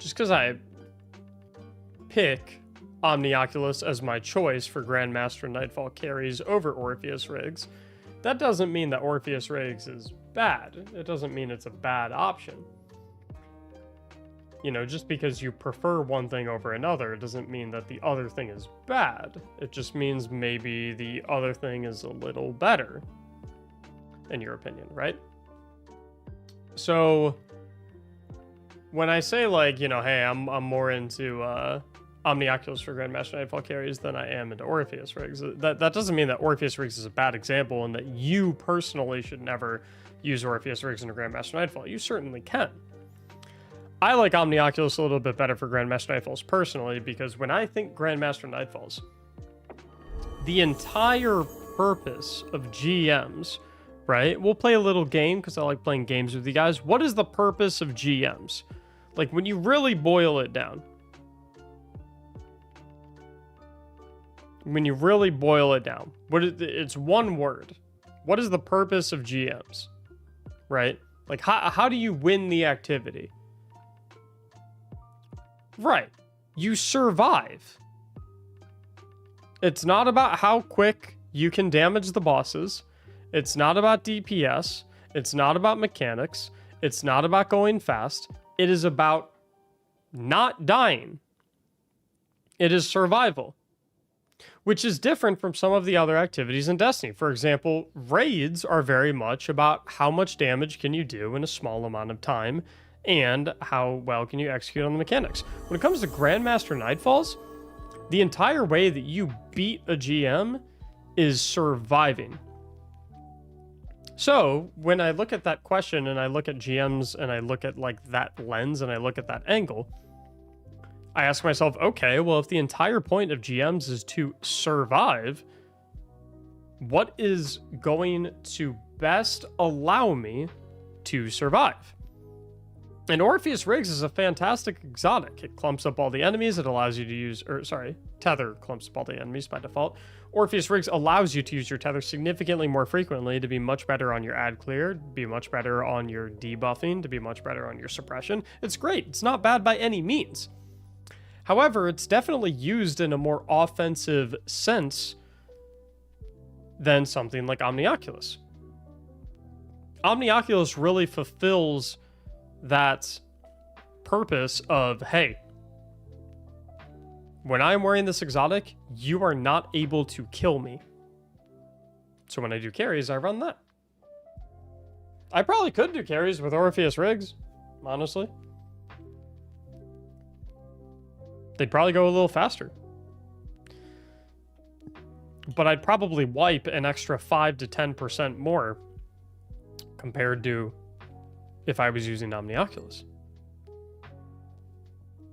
just because I pick Omnioculus as my choice for Grandmaster Nightfall carries over Orpheus Rigs, that doesn't mean that Orpheus Rigs is bad. It doesn't mean it's a bad option. You know, just because you prefer one thing over another doesn't mean that the other thing is bad. It just means maybe the other thing is a little better, in your opinion, right? So when I say, like, you know, hey, I'm more into Omnioculus for Grandmaster Nightfall carries than I am into Orpheus Rigs, that doesn't mean that Orpheus Rigs is a bad example and that you personally should never use Orpheus Rigs into Grandmaster Nightfall. You certainly can. I like Omnioculus a little bit better for Grandmaster Nightfalls personally, because when I think Grandmaster Nightfalls, the entire purpose of GMs, right? We'll play a little game because I like playing games with you guys. What is the purpose of GMs? Like, when you really boil it down. When you really boil it down, it's one word. What is the purpose of GMs? Right? Like, how do you win the activity? Right. You survive. It's not about how quick you can damage the bosses. It's not about DPS. It's not about mechanics. It's not about going fast. It is about not dying. It is survival, which is different from some of the other activities in Destiny. For example, raids are very much about how much damage can you do in a small amount of time, and how well can you execute on the mechanics. When it comes to Grandmaster Nightfalls, the entire way that you beat a GM is surviving. So when I look at that question and I look at GMs and I look at, like, that lens and I look at that angle, I ask myself, okay, well, if the entire point of GMs is to survive, what is going to best allow me to survive? And Orpheus Rigs is a fantastic exotic. It clumps up all the enemies. It allows you to use, Tether clumps up all the enemies by default. Orpheus Rigs allows you to use your Tether significantly more frequently to be much better on your ad clear, be much better on your debuffing, to be much better on your suppression. It's great. It's not bad by any means. However, it's definitely used in a more offensive sense than something like Omnioculus. Omnioculus really fulfills that purpose of, hey, when I'm wearing this exotic, you are not able to kill me. So when I do carries, I run that. I probably could do carries with Orpheus Rigs, honestly. They'd probably go a little faster. But I'd probably wipe an extra 5 to 10% more compared to if I was using Omnioculus.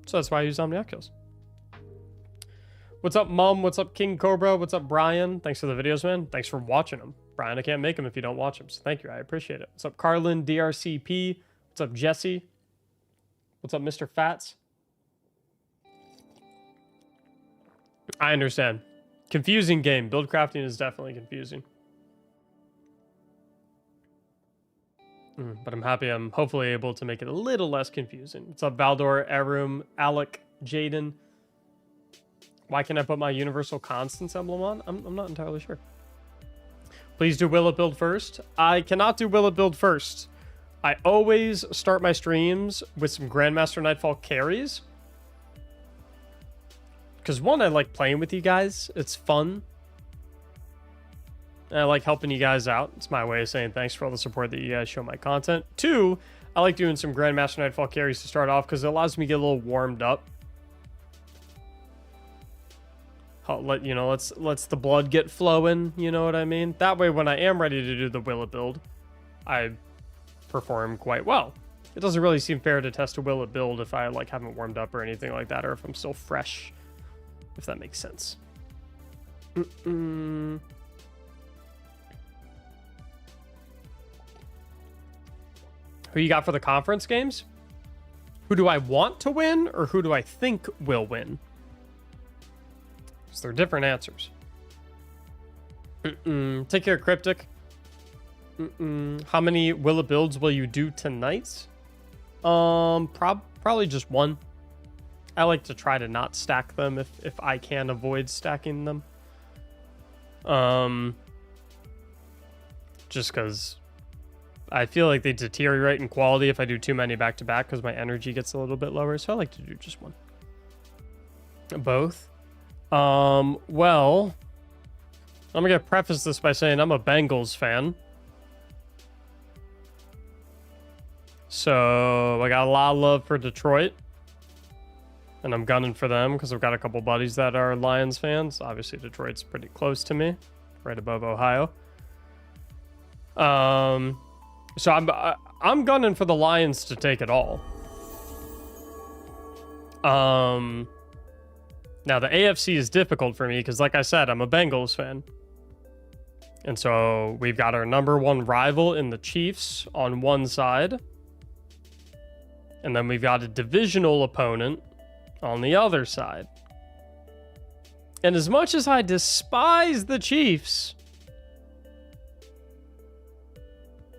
So that's why I use Omnioculus. What's up, Mum? What's up, King Cobra? What's up, Brian? Thanks for the videos, man. Thanks for watching them. Brian, I can't make them if you don't watch them, so thank you. I appreciate it. What's up, Carlin, DRCP? What's up, Jesse? What's up, Mr. Fats? I understand. Confusing game. Build crafting is definitely confusing. But I'm happy I'm hopefully able to make it a little less confusing. What's up, Valdor, Arum, Alec, Jaden? Why can't I put my universal constants emblem on? I'm not entirely sure. Please do Will It Build first. I cannot do Will It Build first. I always start my streams with some Grandmaster Nightfall carries. Because one, I like playing with you guys. It's fun. And I like helping you guys out. It's my way of saying thanks for all the support that you guys show my content. Two, I like doing some Grandmaster Nightfall carries to start off because it allows me to get a little warmed up. Let's the blood get flowing, you know what I mean? That way, when I am ready to do the Will It Build, I perform quite well. It doesn't really seem fair to test a Will It Build if I like haven't warmed up or anything like that, or if I'm still fresh, if that makes sense. Who you got for the conference games? Who do I want to win, or who do I think will win? Because they're different answers. Take care, Cryptic. How many Will It Builds will you do tonight? Probably just one. I like to try to not stack them if I can avoid stacking them. Just because I feel like they deteriorate in quality if I do too many back to back because my energy gets a little bit lower. So I like to do just one. Both. Well, I'm gonna preface this by saying I'm a Bengals fan. So I got a lot of love for Detroit. And I'm gunning for them because I've got a couple buddies that are Lions fans. Obviously, Detroit's pretty close to me, right above Ohio. So I'm gunning for the Lions to take it all. Now the AFC is difficult for me because, like I said, I'm a Bengals fan. And so we've got our number one rival in the Chiefs on one side. And then we've got a divisional opponent on the other side. And as much as I despise the Chiefs,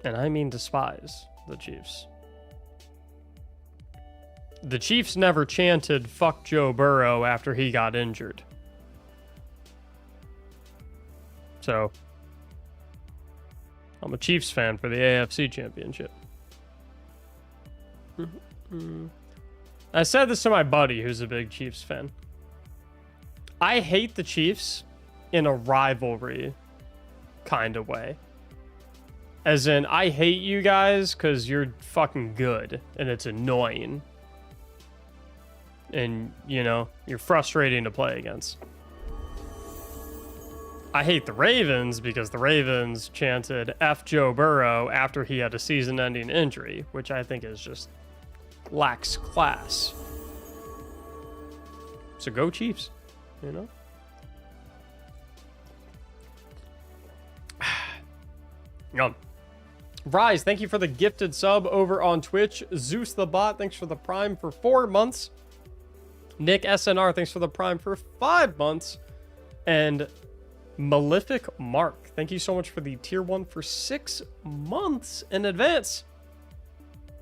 and I mean despise the Chiefs never chanted "fuck Joe Burrow" after he got injured. So I'm a Chiefs fan for the AFC Championship. I said this to my buddy who's a big Chiefs fan. I hate the Chiefs in a rivalry kind of way. As in, I hate you guys because you're fucking good and it's annoying. And, you know, you're frustrating to play against. I hate the Ravens because the Ravens chanted F Joe Burrow after he had a season-ending injury, which I think is just lacks class. So go Chiefs, you know? Yum. Rise, thank you for the gifted sub over on Twitch. Zeus the Bot, thanks for the Prime for 4 months. Nick SNR, thanks for the Prime for 5 months. And Malefic Mark, thank you so much for the Tier 1 for 6 months in advance.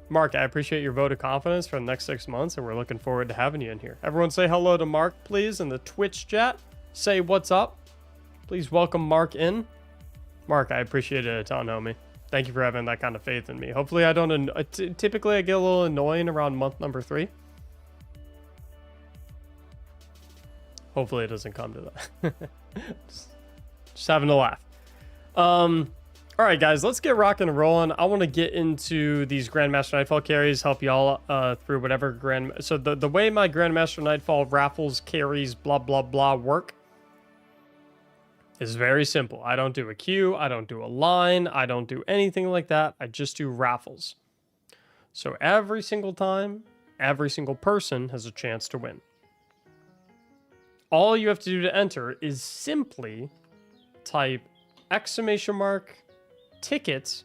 Mark, I appreciate your vote of confidence for the next 6 months, and we're looking forward to having you in here. Everyone say hello to Mark, please, in the Twitch chat. Say what's up. Please welcome Mark in. Mark, I appreciate it a ton, homie. Thank you for having that kind of faith in me. Hopefully I don't... typically I get a little annoying around month number 3. Hopefully it doesn't come to that. just having a laugh. All right, guys, let's get rocking and rolling. I want to get into these Grandmaster Nightfall carries, help y'all through whatever So the way my Grandmaster Nightfall raffles, carries, blah, blah, blah work is very simple. I don't do a queue. I don't do a line. I don't do anything like that. I just do raffles. So every single time, every single person has a chance to win. All you have to do to enter is simply type !tickets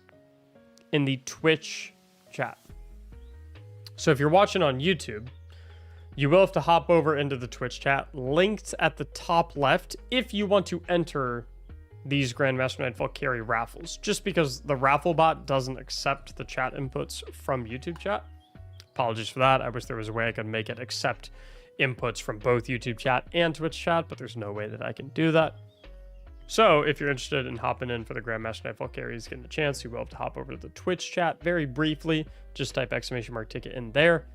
in the Twitch chat. So if you're watching on YouTube, you will have to hop over into the Twitch chat, linked at the top left, if you want to enter these Grandmaster Nightfall carry raffles, just because the raffle bot doesn't accept the chat inputs from YouTube chat. Apologies for that. I wish there was a way I could make it accept inputs from both YouTube chat and Twitch chat, but there's no way that I can do that. So if you're interested in hopping in for the Grandmaster Nightfall carries, getting a chance, you will have to hop over to the Twitch chat very briefly. Just type !ticket in there,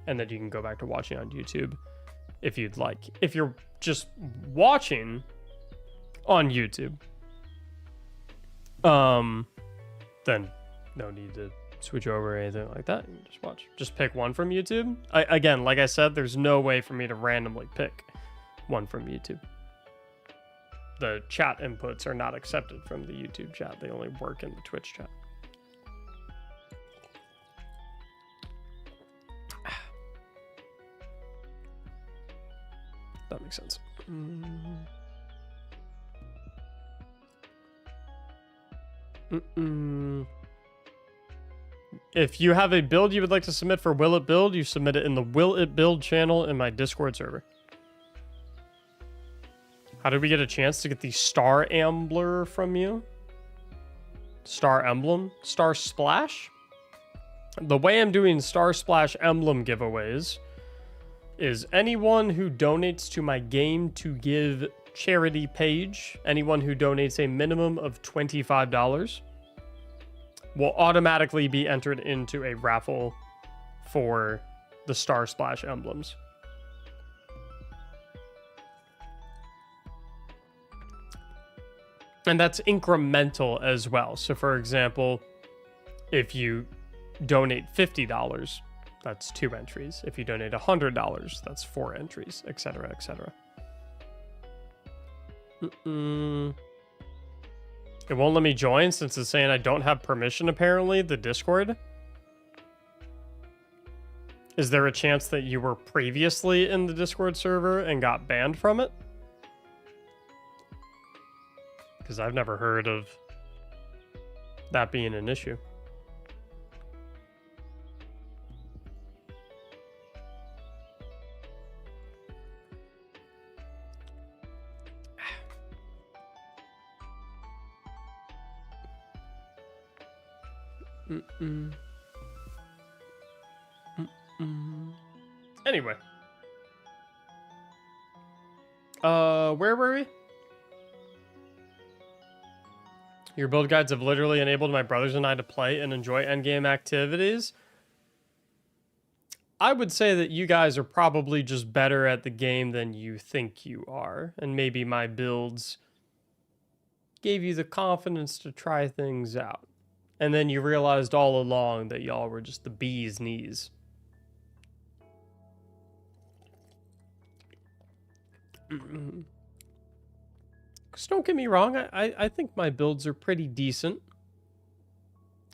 and then you can go back to watching on YouTube if you'd like. If you're just watching on YouTube, then no need to switch over or anything like that. You can just watch. Just pick one from YouTube. Again, like I said, there's no way for me to randomly pick one from YouTube. The chat inputs are not accepted from the YouTube chat. They only work in the Twitch chat. That makes sense. If you have a build you would like to submit for Will It Build, you submit it in the Will It Build channel in my Discord server. How did we get a chance to get the Star Ambler from you? Star Emblem? Star Splash? The way I'm doing Star Splash Emblem giveaways is anyone who donates to my game to give charity page, anyone who donates a minimum of $25 will automatically be entered into a raffle for the Star Splash emblems. And that's incremental as well. So for example, if you donate $50, that's 2 entries. If you donate $100, that's 4 entries, etc., etc. It won't let me join since it's saying I don't have permission, apparently, the Discord. Is there a chance that you were previously in the Discord server and got banned from it? Because I've never heard of that being an issue. Anyway. Where were we? Your build guides have literally enabled my brothers and I to play and enjoy endgame activities. I would say that you guys are probably just better at the game than you think you are. And maybe my builds gave you the confidence to try things out. And then you realized all along that y'all were just the bee's knees. Because don't get me wrong, I think my builds are pretty decent.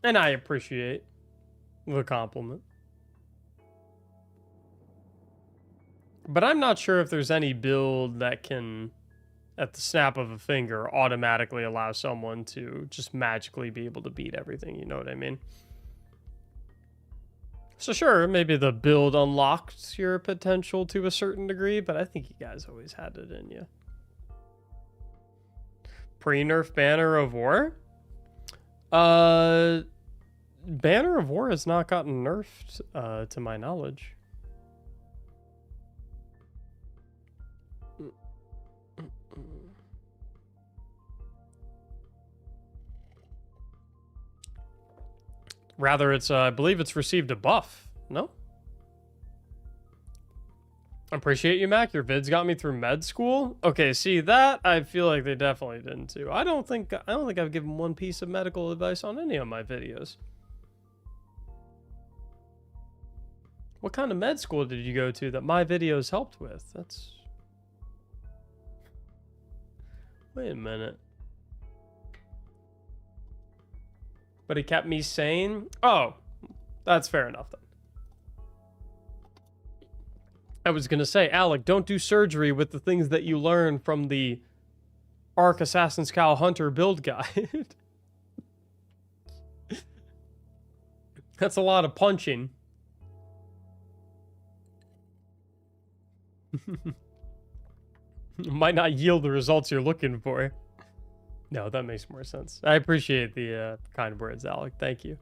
And I appreciate the compliment. But I'm not sure if there's any build that can, at the snap of a finger, automatically allow someone to just magically be able to beat everything, you know what I mean? So sure, maybe the build unlocked your potential to a certain degree, but I think you guys always had it in you. Pre-nerf Banner of War? Banner of War has not gotten nerfed, to my knowledge. Rather, it's, I believe it's received a buff. No? Appreciate you, Mac. Your vids got me through med school. Okay, see that I feel like they definitely didn't too. I don't think I've given one piece of medical advice on any of my videos. What kind of med school did you go to that my videos helped with? That's... Wait a minute. But it kept me sane? Oh, that's fair enough then. I was going to say, Alec, don't do surgery with the things that you learn from the Ark Assassin's Cow Hunter build guide. That's a lot of punching. Might not yield the results you're looking for. No, that makes more sense. I appreciate the kind words, Alec. Thank you.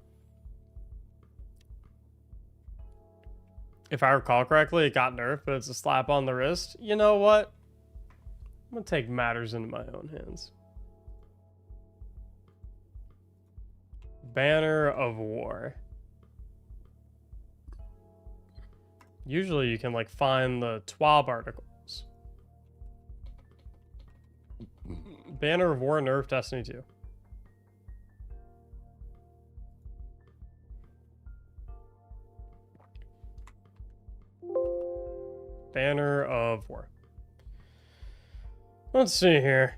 If I recall correctly, it got nerfed, but it's a slap on the wrist. You know what? I'm going to take matters into my own hands. Banner of War. Usually you can, like, find the TWAB articles. Banner of War nerfed Destiny 2. Banner of War. Let's see here.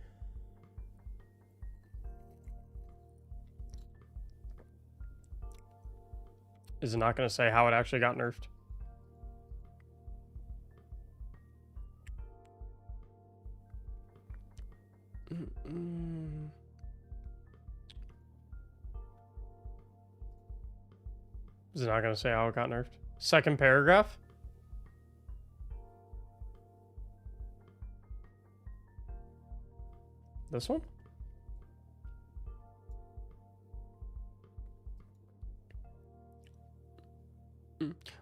Is it not going to say how it actually got nerfed? Is it not going to say how it got nerfed? Second paragraph? This one?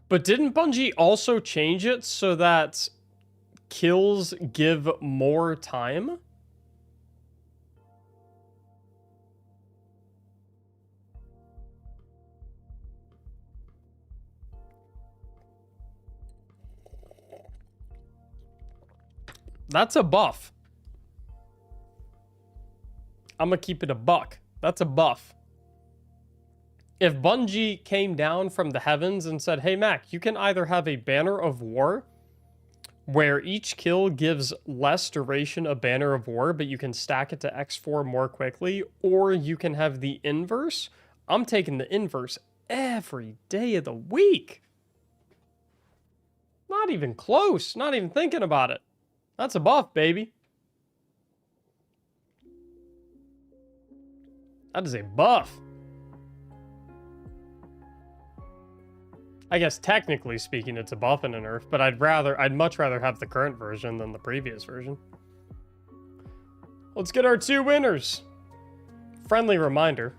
But didn't Bungie also change it so that kills give more time? That's a buff. I'm gonna keep it a buck. That's a buff. If Bungie came down from the heavens and said, hey, Mac, you can either have a Banner of War where each kill gives less duration of Banner of War, but you can stack it to X4 more quickly, or you can have the inverse, I'm taking the inverse every day of the week. Not even close. Not even thinking about it. That's a buff, baby. That is a buff. I guess technically speaking, it's a buff and a nerf, but I'd much rather have the current version than the previous version. Let's get our 2 winners. Friendly reminder.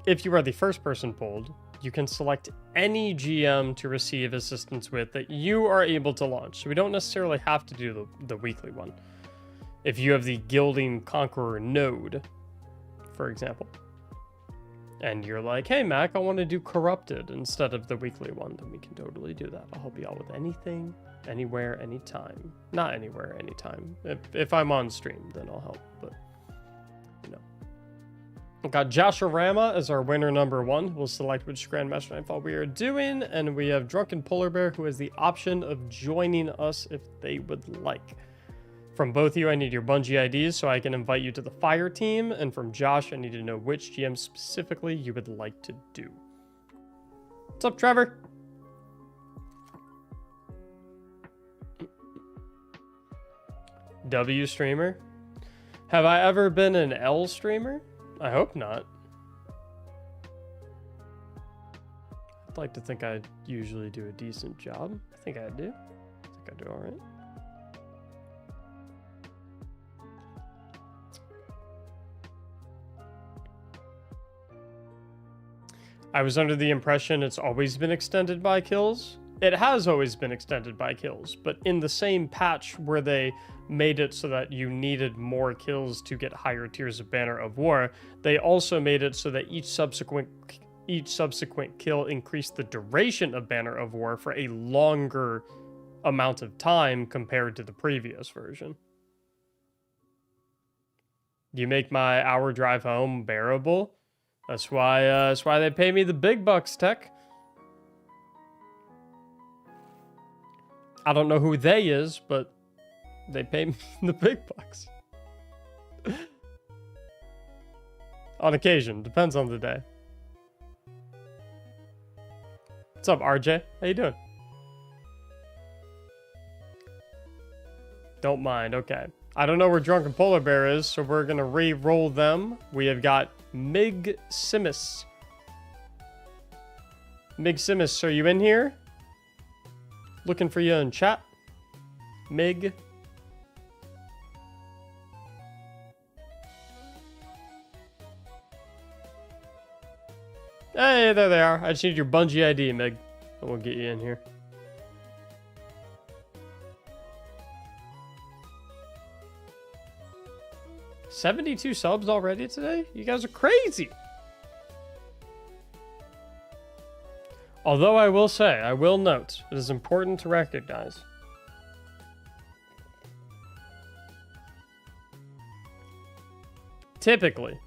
If you are the first person polled, you can select any GM to receive assistance with that you are able to launch. So we don't necessarily have to do the weekly one. If you have the Gilding Conqueror node, for example, and you're like, hey, Mac, I want to do Corrupted instead of the weekly one, then we can totally do that. I'll help you out with anything, anywhere, anytime. Not anywhere, anytime. If I'm on stream, then I'll help, but, you know. We've got Joshua Rama as our winner number 1. We'll select which Grandmaster Nightfall we are doing, and we have Drunken Polar Bear, who has the option of joining us if they would like. From both of you, I need your Bungie IDs so I can invite you to the fire team. And from Josh, I need to know which GM specifically you would like to do. What's up, Trevor? W streamer? Have I ever been an L streamer? I hope not. I'd like to think I usually do a decent job. I think I do. I think I do all right. I was under the impression it's always been extended by kills. It has always been extended by kills, but in the same patch where they made it so that you needed more kills to get higher tiers of Banner of War, they also made it so that each subsequent kill increased the duration of Banner of War for a longer amount of time compared to the previous version. You make my hour drive home bearable. That's why they pay me the big bucks, Tech. I don't know who they is, but they pay me the big bucks. On occasion, depends on the day. What's up, RJ? How you doing? Don't mind, okay. I don't know where Drunken Polar Bear is, so we're gonna re-roll them. We have got Mig Simus. Mig Simus, are you in here? Looking for you in chat. Mig. Hey, there they are. I just need your Bungie ID, Mig. And we'll get you in here. $72 subs already today? You guys are crazy. Although I will say, I will note, it is important to recognize. Typically,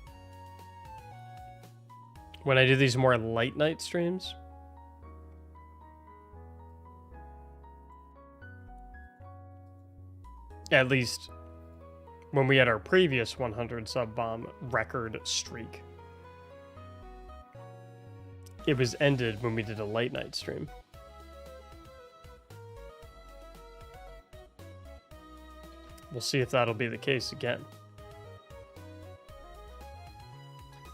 when I do these more late night streams, at least when we had our previous 100 sub bomb record streak, it was ended when we did a late night stream. We'll see if that'll be the case again.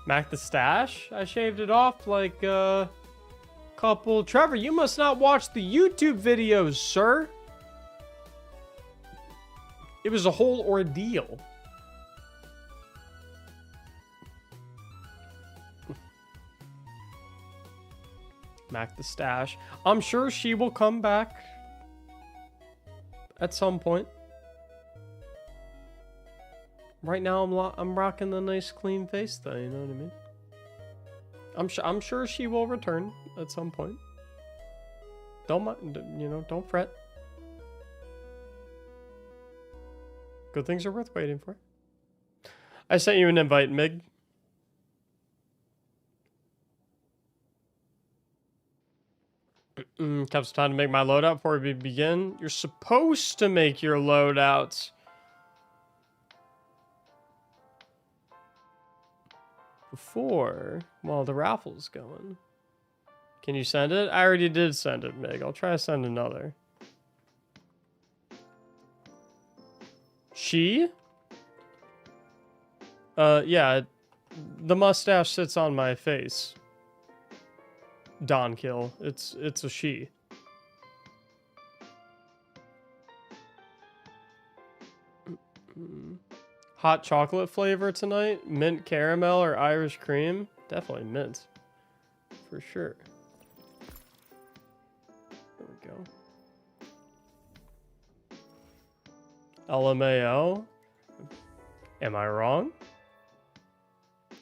Mac the stash? I shaved it off like a couple. Trevor, you must not watch the YouTube videos, sir. It was a whole ordeal. Mac the stash. I'm sure she will come back at some point. Right now, I'm rocking the nice clean face though. You know what I mean? I'm sure she will return at some point. Don't mind, you know, don't fret. Good things are worth waiting for. I sent you an invite, Mig. Comes time to make my loadout before we begin. You're supposed to make your loadouts before while the raffle's going. Can you send it? I already did send it, Mig. I'll try to send another. She? Yeah. The mustache sits on my face. Don Kill. It's a she. Hot chocolate flavor tonight? Mint caramel or Irish cream? Definitely mint. For sure. There we go. LMAO? Am I wrong?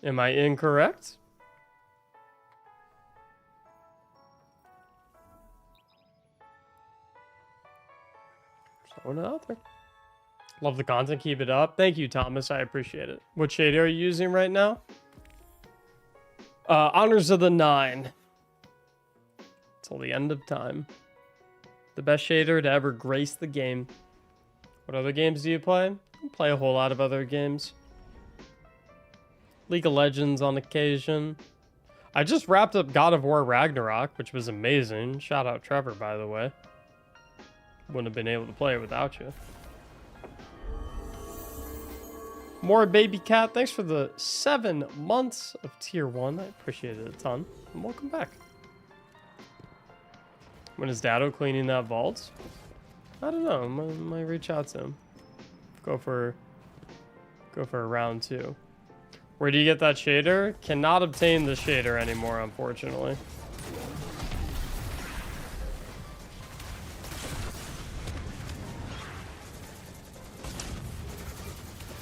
Am I incorrect? Throwing it out there. Love the content. Keep it up. Thank you, Thomas. I appreciate it. What shade are you using right now? Honors of the 9. Till the end of time. The best shader to ever grace the game. What other games do you play? I play a whole lot of other games. League of Legends on occasion. I just wrapped up God of War Ragnarok, which was amazing. Shout out Trevor, by the way. Wouldn't have been able to play it without you. More Baby Cat, thanks for the 7 months of tier 1. I appreciate it a ton. And welcome back. When is Dado cleaning that vault? I don't know. Might reach out to him. Go for a round 2. Where do you get that shader? Cannot obtain the shader anymore, unfortunately.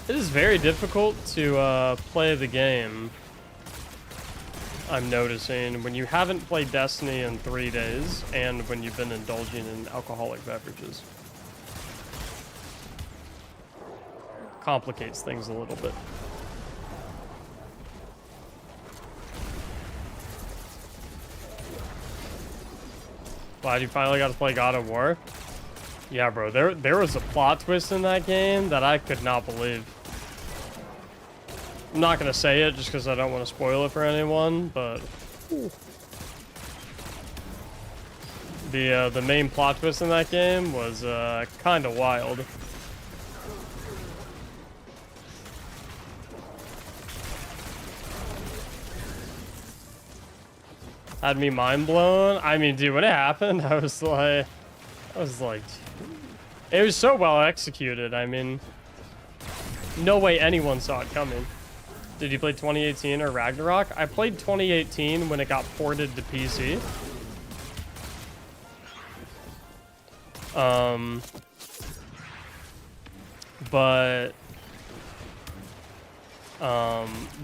It is very difficult to play the game, I'm noticing, when you haven't played Destiny in 3 days and when you've been indulging in alcoholic beverages. Complicates things a little bit. Glad you finally got to play God of War. Yeah, bro, there was a plot twist in that game that I could not believe. I'm not gonna say it just because I don't want to spoil it for anyone, but the main plot twist in that game was kind of wild. Had me mind blown. I mean, dude, when it happened, I was like, it was so well executed. I mean, no way anyone saw it coming. Did you play 2018 or Ragnarok? I played 2018 when it got ported to PC. But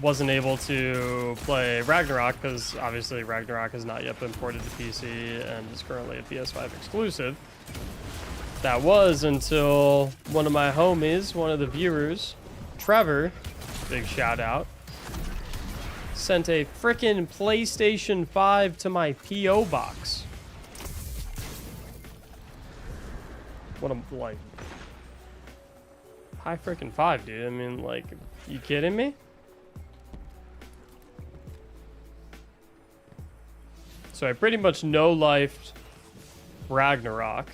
wasn't able to play Ragnarok because obviously Ragnarok has not yet been ported to PC and is currently a PS5 exclusive. That was until one of my homies, one of the viewers, Trevor, big shout out, sent a frickin' PlayStation 5 to my P.O. box. What a, like, high frickin' 5, dude. I mean, like, you kidding me? So I pretty much no-lifed Ragnarok.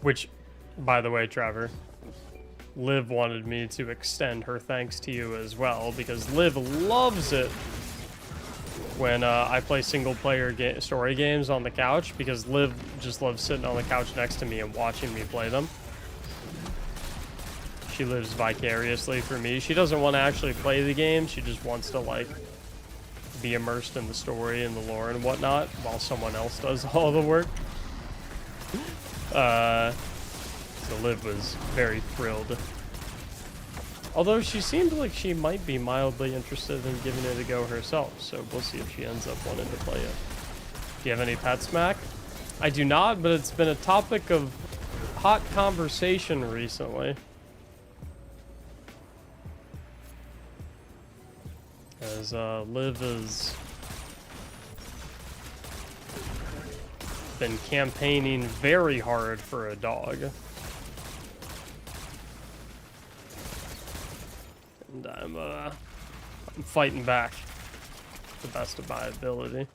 Which, by the way, Trevor, Liv wanted me to extend her thanks to you as well, because Liv loves it when I play single-player story games on the couch, because Liv just loves sitting on the couch next to me and watching me play them. She lives vicariously for me. She doesn't want to actually play the game. She just wants to, like, be immersed in the story and the lore and whatnot while someone else does all the work. So Liv was very thrilled. Although she seemed like she might be mildly interested in giving it a go herself, so we'll see if she ends up wanting to play it. Do you have any pets, Mac? I do not, but it's been a topic of hot conversation recently. As Liv has been campaigning very hard for a dog. And I'm fighting back to the best of my ability.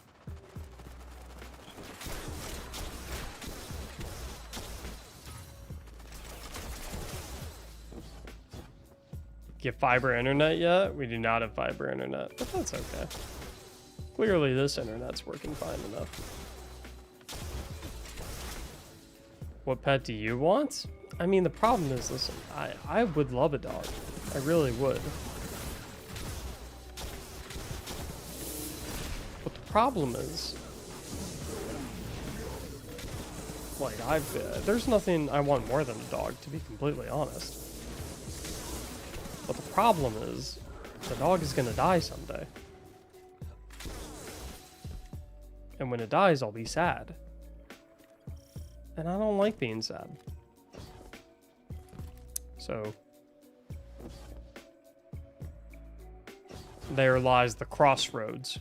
Get fiber internet yet? We do not have fiber internet, but that's okay. Clearly this internet's working fine enough. What pet do you want? I mean, the problem is, listen, I would love a dog. I really would. But the problem is, like, there's nothing I want more than a dog, to be completely honest. But the problem is, the dog is gonna die someday. And when it dies, I'll be sad. And I don't like being sad. So, there lies the crossroads.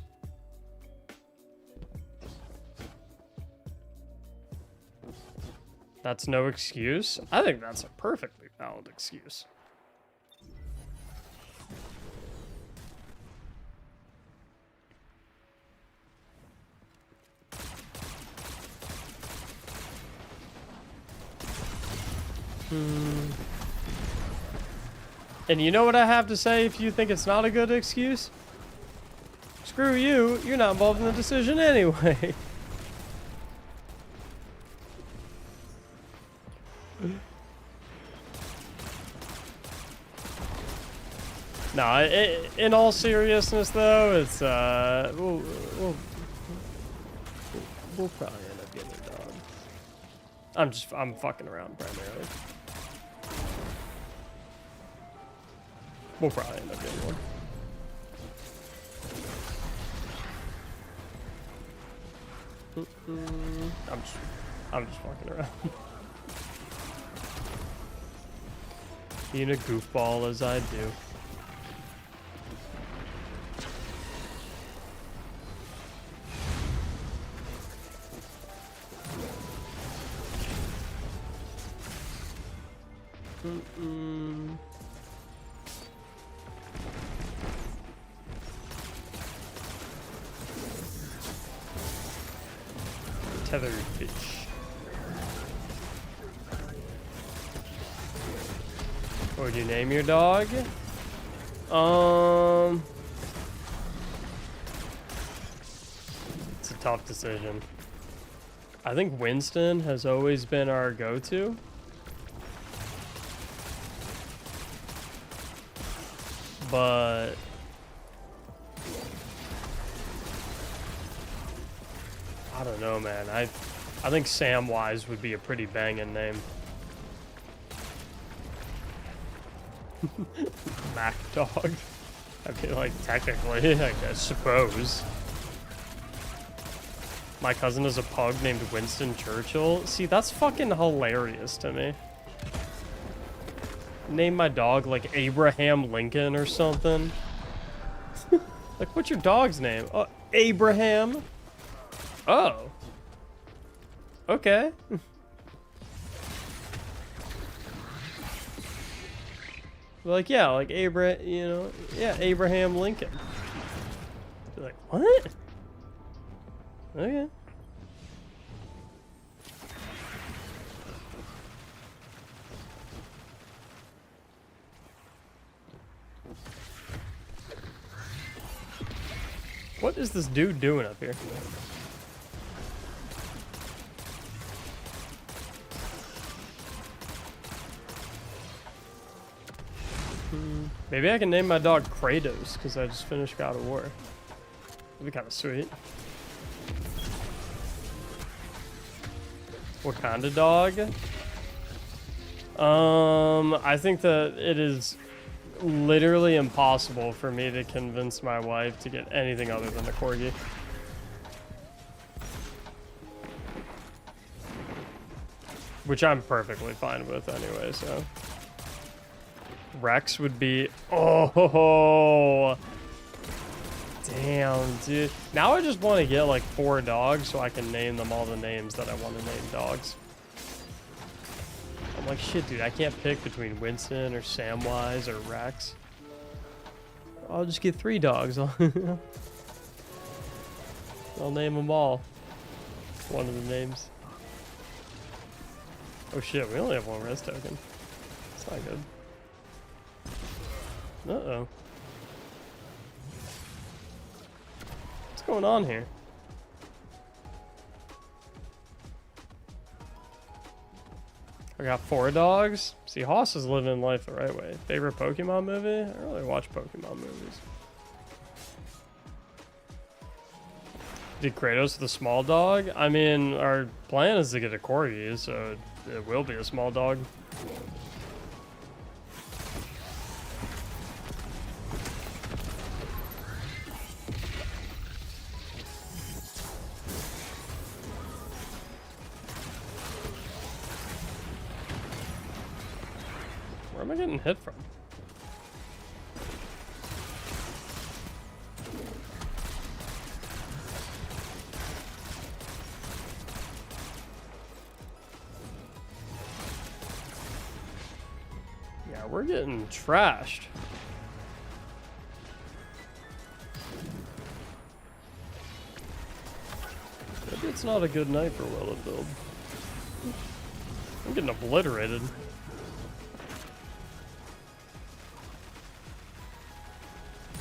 That's no excuse? I think that's a perfectly valid excuse. And you know what I have to say if you think it's not a good excuse? Screw you, you're not involved in the decision anyway. Nah, in all seriousness though, it's we'll probably end up getting a dog. I'm fucking around primarily. We'll probably end up getting one. I'm just fucking around. Being a goofball as I do. Tethered fish. What would you name your dog? It's a tough decision. I think Winston has always been our go-to. But I don't know, man. I think Samwise would be a pretty banging name. Mac dog. I feel like technically, I suppose. My cousin is a pug named Winston Churchill. See, that's fucking hilarious to me. Name my dog like Abraham Lincoln or something. Like, what's your dog's name? Oh, Abraham. Oh. Okay. Like, yeah, like Abraham Lincoln. You're like, what? Okay. What is this dude doing up here? Maybe I can name my dog Kratos, because I just finished God of War. That'd be kind of sweet. What kind of dog? I think that it is literally impossible for me to convince my wife to get anything other than a corgi. Which I'm perfectly fine with anyway, so. Rex would be, oh, damn, dude. Now I just want to get like 4 dogs so I can name them all the names that I want to name dogs. I'm like, shit, dude, I can't pick between Winston or Samwise or Rex. I'll just get 3 dogs. I'll name them all. One of the names. Oh shit, we only have 1 res token. It's not good. Uh-oh. What's going on here? I got 4 dogs. See, Hoss is living life the right way. Favorite Pokemon movie? I don't really watch Pokemon movies. Did Kratos with a small dog? I mean, our plan is to get a corgi, so it will be a small dog. Where am I getting hit from? Yeah, we're getting trashed. Maybe it's not a good night for Willow build. I'm getting obliterated.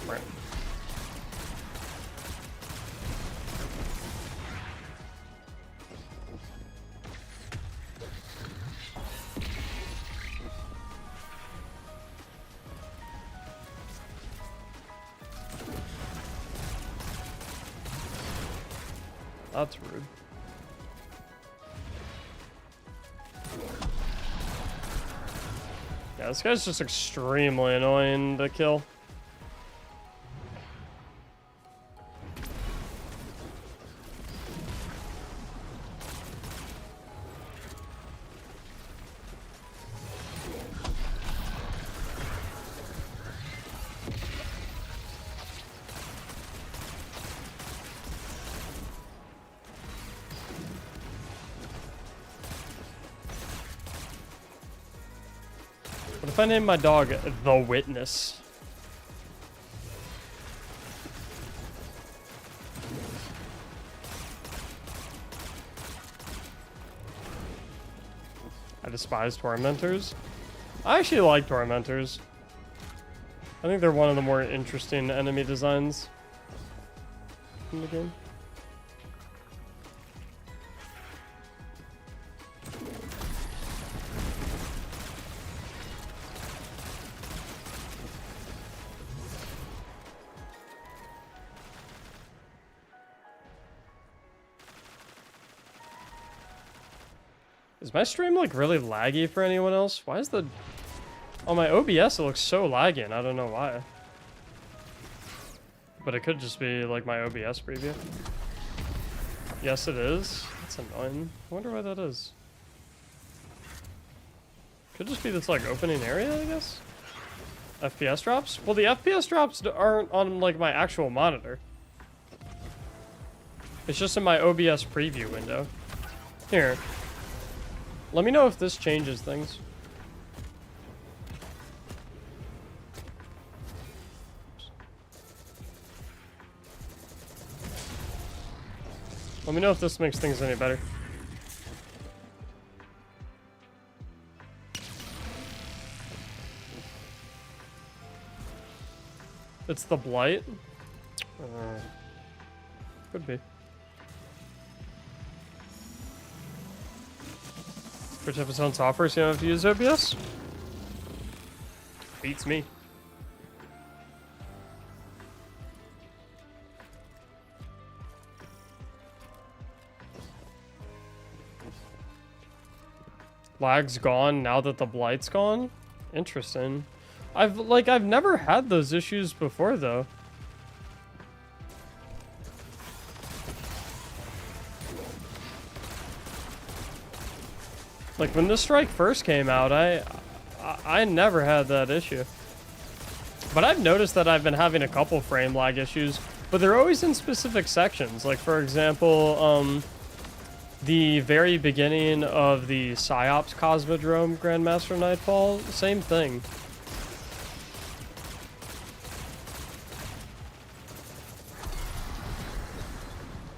Right. That's rude. Yeah, this guy's just extremely annoying to kill. What if I name my dog The Witness? I despise Tormentors. I actually like Tormentors. I think they're one of the more interesting enemy designs in the game. Is my stream like really laggy for anyone else? Why is the... On my OBS it looks so laggy and I don't know why. But it could just be like my OBS preview. Yes it is. That's annoying. I wonder why that is. Could just be this like opening area, I guess? FPS drops? Well, the FPS drops aren't on like my actual monitor. It's just in my OBS preview window. Here. Let me know if this changes things. Let me know if this makes things any better. It's the blight? Could be. Which if it's on software, so you don't have to use OBS? Beats me. Lag's gone now that the blight's gone? Interesting. I've never had those issues before though. Like when this strike first came out, I never had that issue. But I've noticed that I've been having a couple frame lag issues, but they're always in specific sections. Like for example, the very beginning of the Psyops Cosmodrome Grandmaster Nightfall, same thing.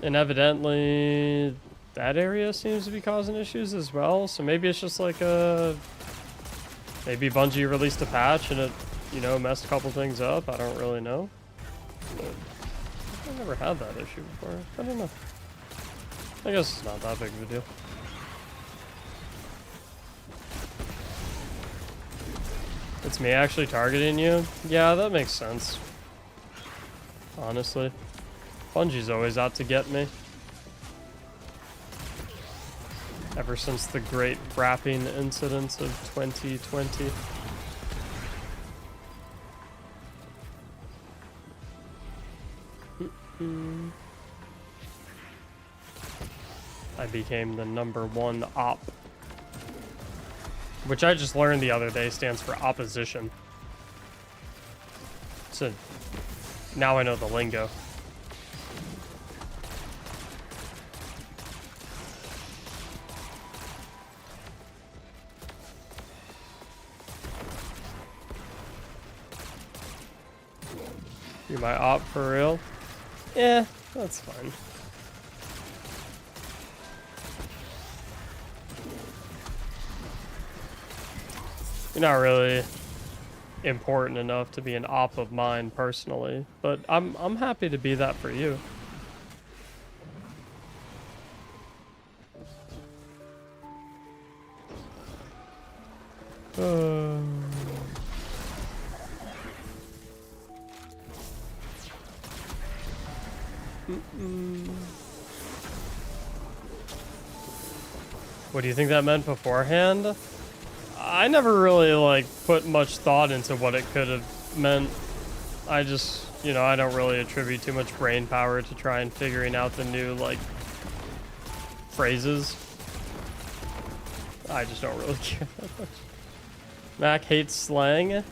And evidently that area seems to be causing issues as well. So maybe it's just like maybe Bungie released a patch and it, you know, messed a couple things up. I don't really know. But I've never had that issue before. I don't know. I guess it's not that big of a deal. It's me actually targeting you? Yeah, that makes sense. Honestly. Bungie's always out to get me. Ever since the great wrapping incidents of 2020. I became the #1 op. Which I just learned the other day stands for opposition. So now I know the lingo. You my op for real? Yeah, that's fine. You're not really important enough to be an op of mine personally, but I'm happy to be that for you. What do you think that meant beforehand? I never really like put much thought into what it could have meant. I just, you know, I don't really attribute too much brain power to try and figuring out the new like phrases. I just don't really care that much. Mac hates slang.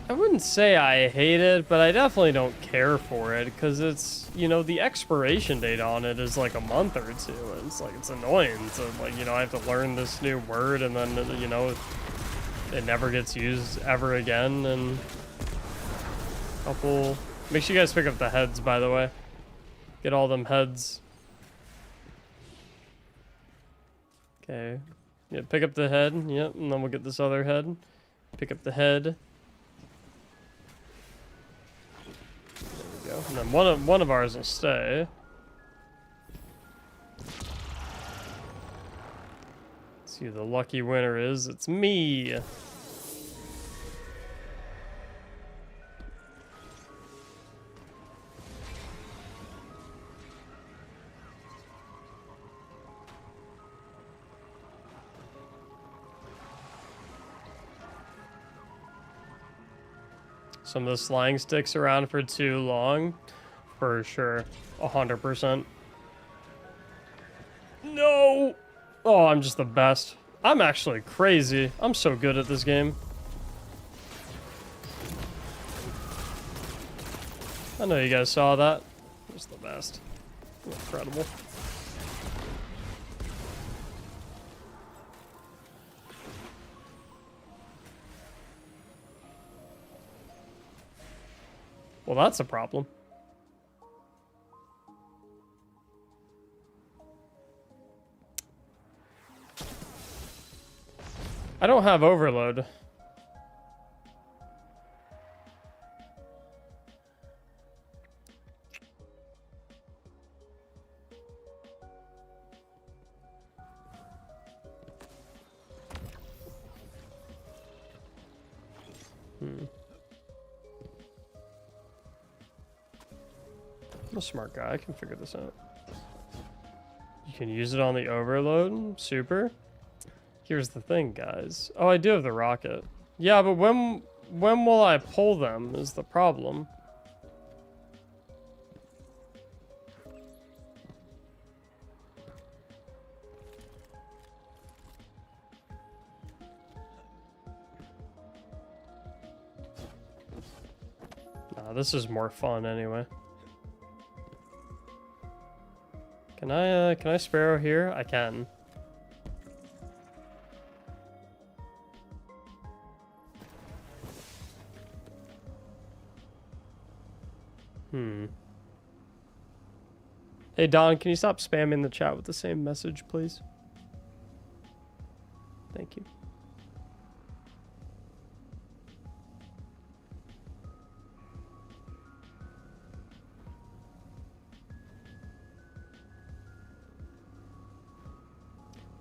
I wouldn't say I hate it, but I definitely don't care for it because it's, you know, the expiration date on it is like a month or two. And it's like, it's annoying. So like, you know, I have to learn this new word and then, you know, it never gets used ever again. And couple, make sure you guys pick up the heads, by the way. Get all them heads. Okay. Yeah, pick up the head. Yep, and then we'll get this other head. Pick up the head. And then one of ours will stay. Let's see who the lucky winner is. It's me. Some of the slang sticks around for too long. For sure. 100%. No! Oh, I'm just the best. I'm actually crazy. I'm so good at this game. I know you guys saw that. Just the best. Incredible. Well, that's a problem. I don't have overload. I'm a smart guy. I can figure this out. You can use it on the overload. Super. Here's the thing, guys. Oh, I do have the rocket. Yeah, but when will I pull them is the problem. Nah, this is more fun anyway. Can I sparrow here? I can. Hey Don, can you stop spamming the chat with the same message, please? Thank you.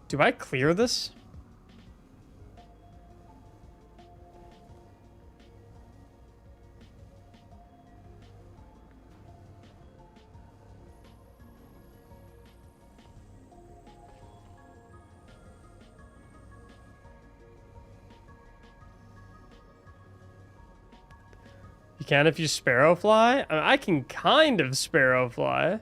Do I clear this? You can if you sparrow fly? I mean, I can kind of sparrow fly.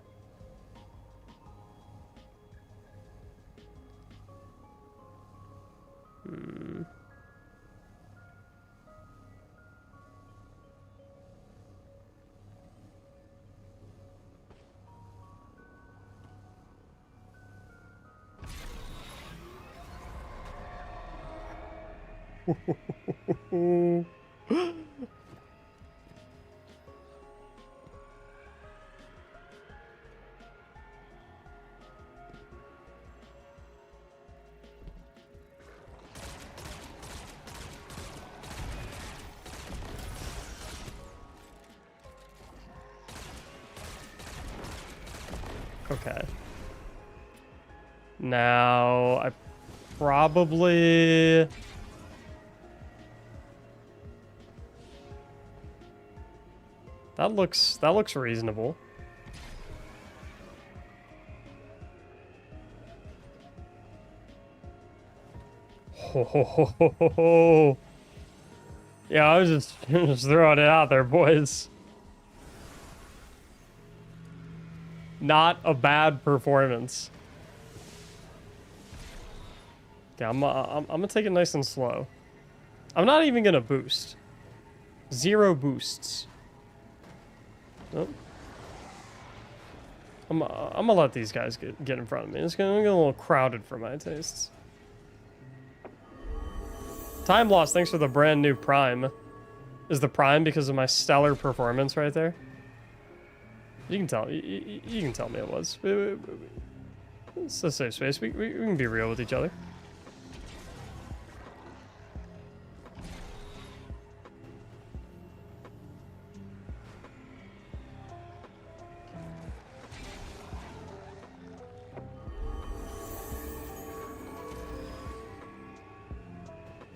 Okay. Now, I probably... That looks reasonable. Ho ho ho ho ho ho. Yeah, I was just throwing it out there, boys. Not a bad performance. Yeah, I'm gonna take it nice and slow. I'm not even gonna boost. 0 boosts. Oh. I'm gonna let these guys get in front of me. It's gonna get a little crowded for my tastes. Time lost. Thanks for the brand new Prime. Is the Prime because of my stellar performance right there? You can tell. You can tell me it was. It's a safe space. We can be real with each other.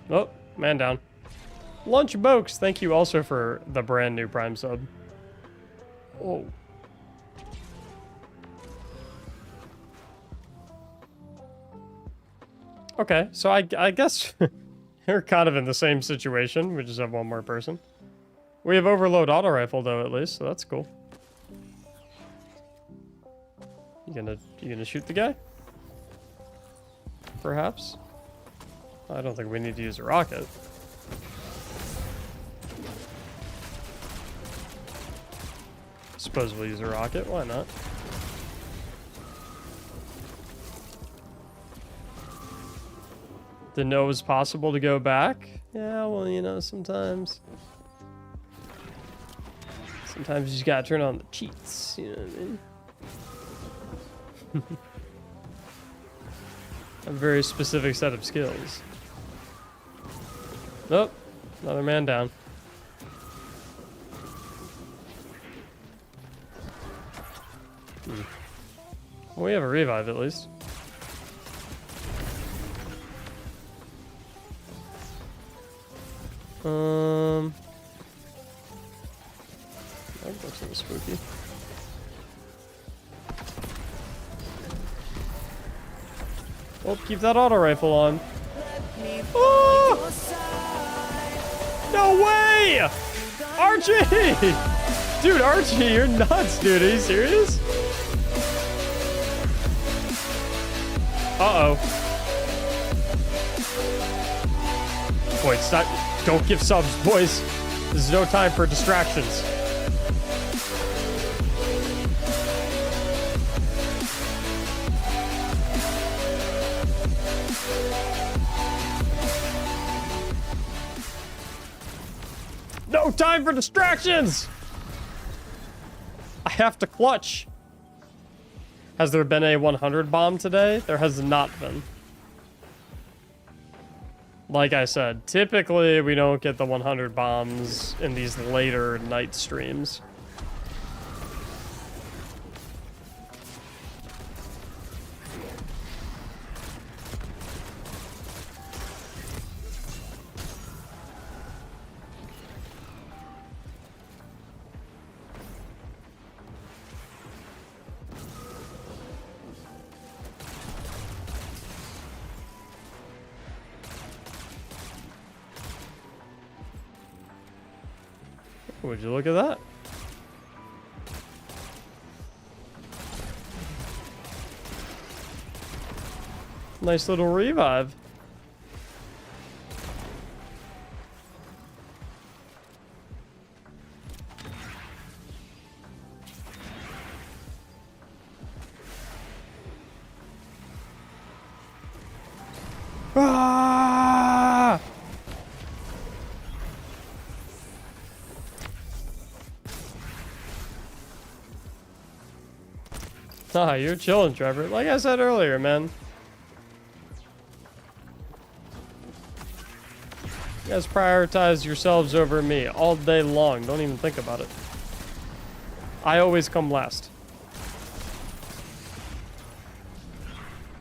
Oh, man down. Lunchbox, thank you also for the brand new Prime sub. Oh. Okay, so I guess we're kind of in the same situation. We just have one more person. We have overload auto rifle though, at least, so that's cool. You gonna shoot the guy? Perhaps? I don't think we need to use a rocket. Suppose we'll use a rocket, why not? Didn't know it was possible to go back? Yeah, well, you know, sometimes you just gotta turn on the cheats, you know what I mean? A very specific set of skills. Nope, another man down. Well, we have a revive at least. That looks a little spooky. Well, keep that auto rifle on. Oh! No way! Archie! Dude, Archie, you're nuts, dude. Are you serious? Uh-oh. Boy, stop. Don't give subs, boys. This is no time for distractions. No time for distractions! I have to clutch. Has there been a 100 bomb today? There has not been. Like I said, typically we don't get the 100 bombs in these later night streams. Would you look at that? Nice little revive. Ah! Ah, you're chilling, Trevor. Like I said earlier, man. You guys prioritize yourselves over me all day long. Don't even think about it. I always come last.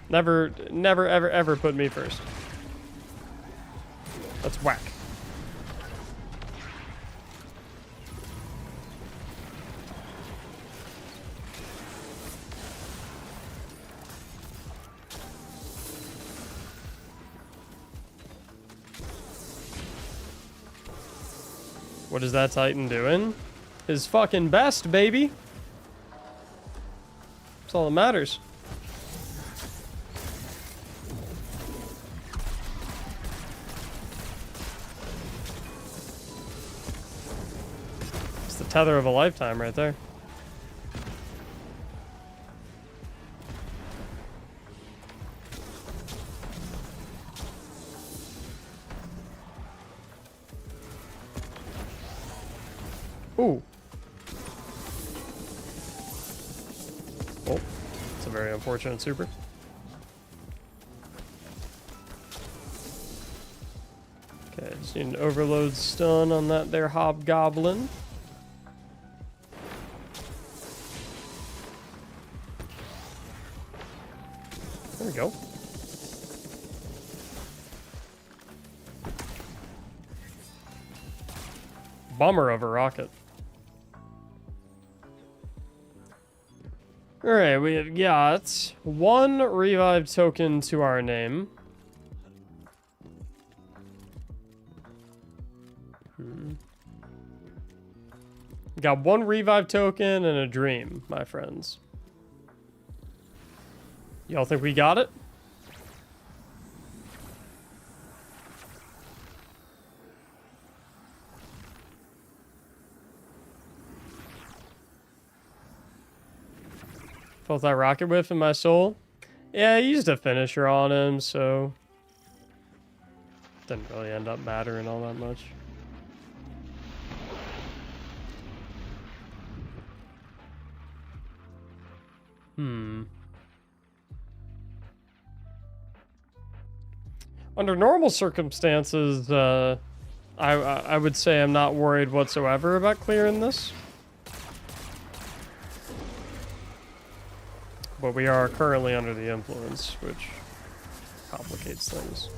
Never, ever, ever put me first. That's whack. What is that Titan doing? His fucking best, baby. That's all that matters. It's the tether of a lifetime right there. Ooh. Oh, it's a very unfortunate super. Okay, just need an overload stun on that there hobgoblin. There we go. Bummer of a rocket. Alright, we have got one revive token to our name. Got one revive token and a dream, my friends. Y'all think we got it? Felt that rocket whiff in my soul. Yeah, I used a finisher on him, so didn't really end up mattering all that much. Under normal circumstances, I would say I'm not worried whatsoever about clearing this. But we are currently under the influence, which complicates things.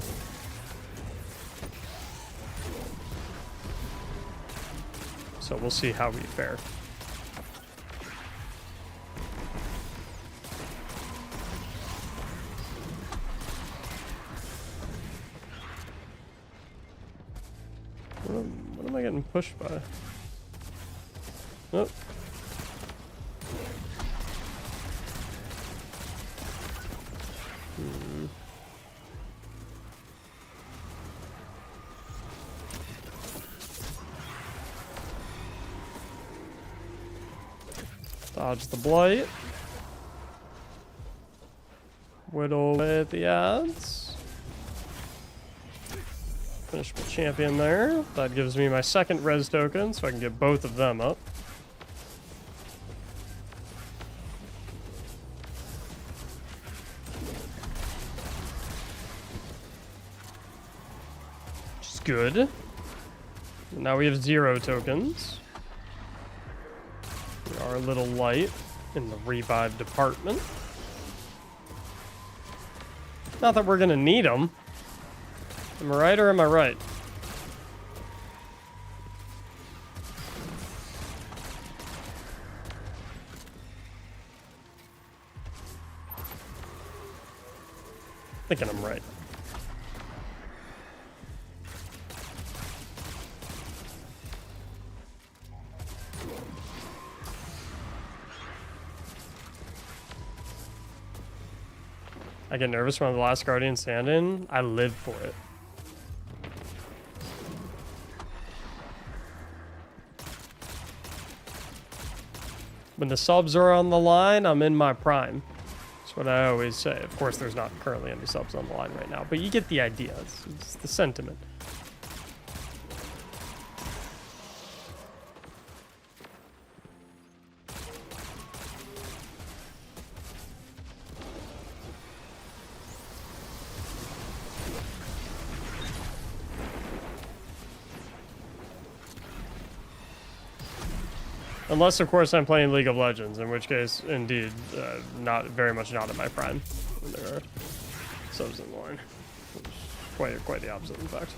So we'll see how we fare. getting pushed by? Oh. Dodge the blight. Whittle away at the ads. Finish my champion there. That gives me my second res token, so I can get both of them up. Which is good. Now we have 0 tokens. We are a little light in the revive department. Not that we're gonna need them. Am I right or am I right? Thinking I'm right. I get nervous when the last Guardian stand in. I live for it. When the subs are on the line, I'm in my prime. That's what I always say. Of course, there's not currently any subs on the line right now, but you get the idea. It's the sentiment. Unless, of course, I'm playing League of Legends, in which case, indeed, not very much not in my prime. When there are subs in the line. Quite the opposite, in fact.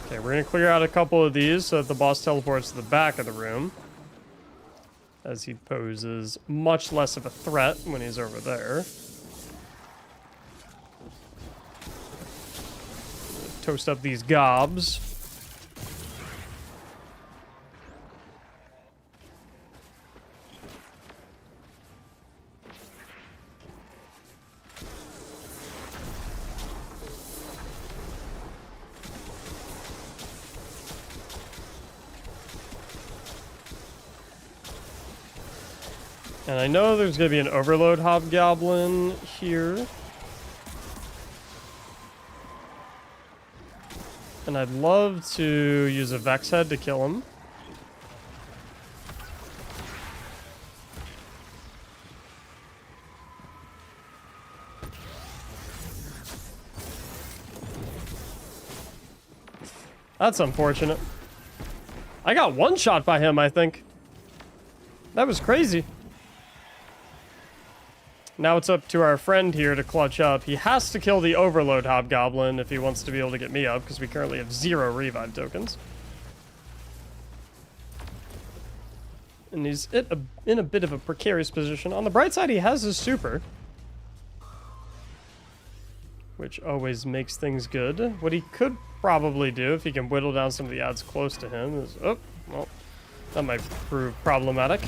Okay, we're gonna clear out a couple of these so that the boss teleports to the back of the room, as he poses much less of a threat when he's over there. Toast up these gobs. And I know there's going to be an overload hobgoblin here. And I'd love to use a Vex Head to kill him. That's unfortunate. I got one shot by him, I think. That was crazy. Now it's up to our friend here to clutch up. He has to kill the Overload Hobgoblin if he wants to be able to get me up, because we currently have 0 revive tokens. And he's in a bit of a precarious position. On the bright side, he has his super, which always makes things good. What he could probably do, if he can whittle down some of the odds close to him, is... Oh, well, that might prove problematic.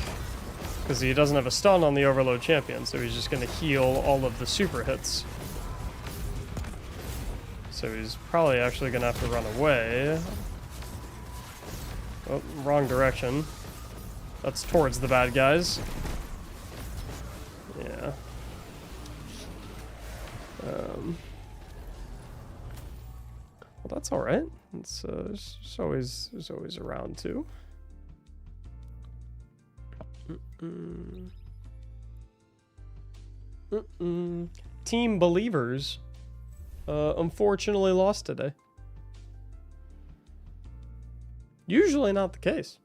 Because he doesn't have a stun on the Overload Champion, so he's just going to heal all of the super hits. So he's probably actually going to have to run away. Oh, wrong direction. That's towards the bad guys. Yeah. Well, that's all right. It's there's always a round 2. Team Believers unfortunately lost today. Usually not the case.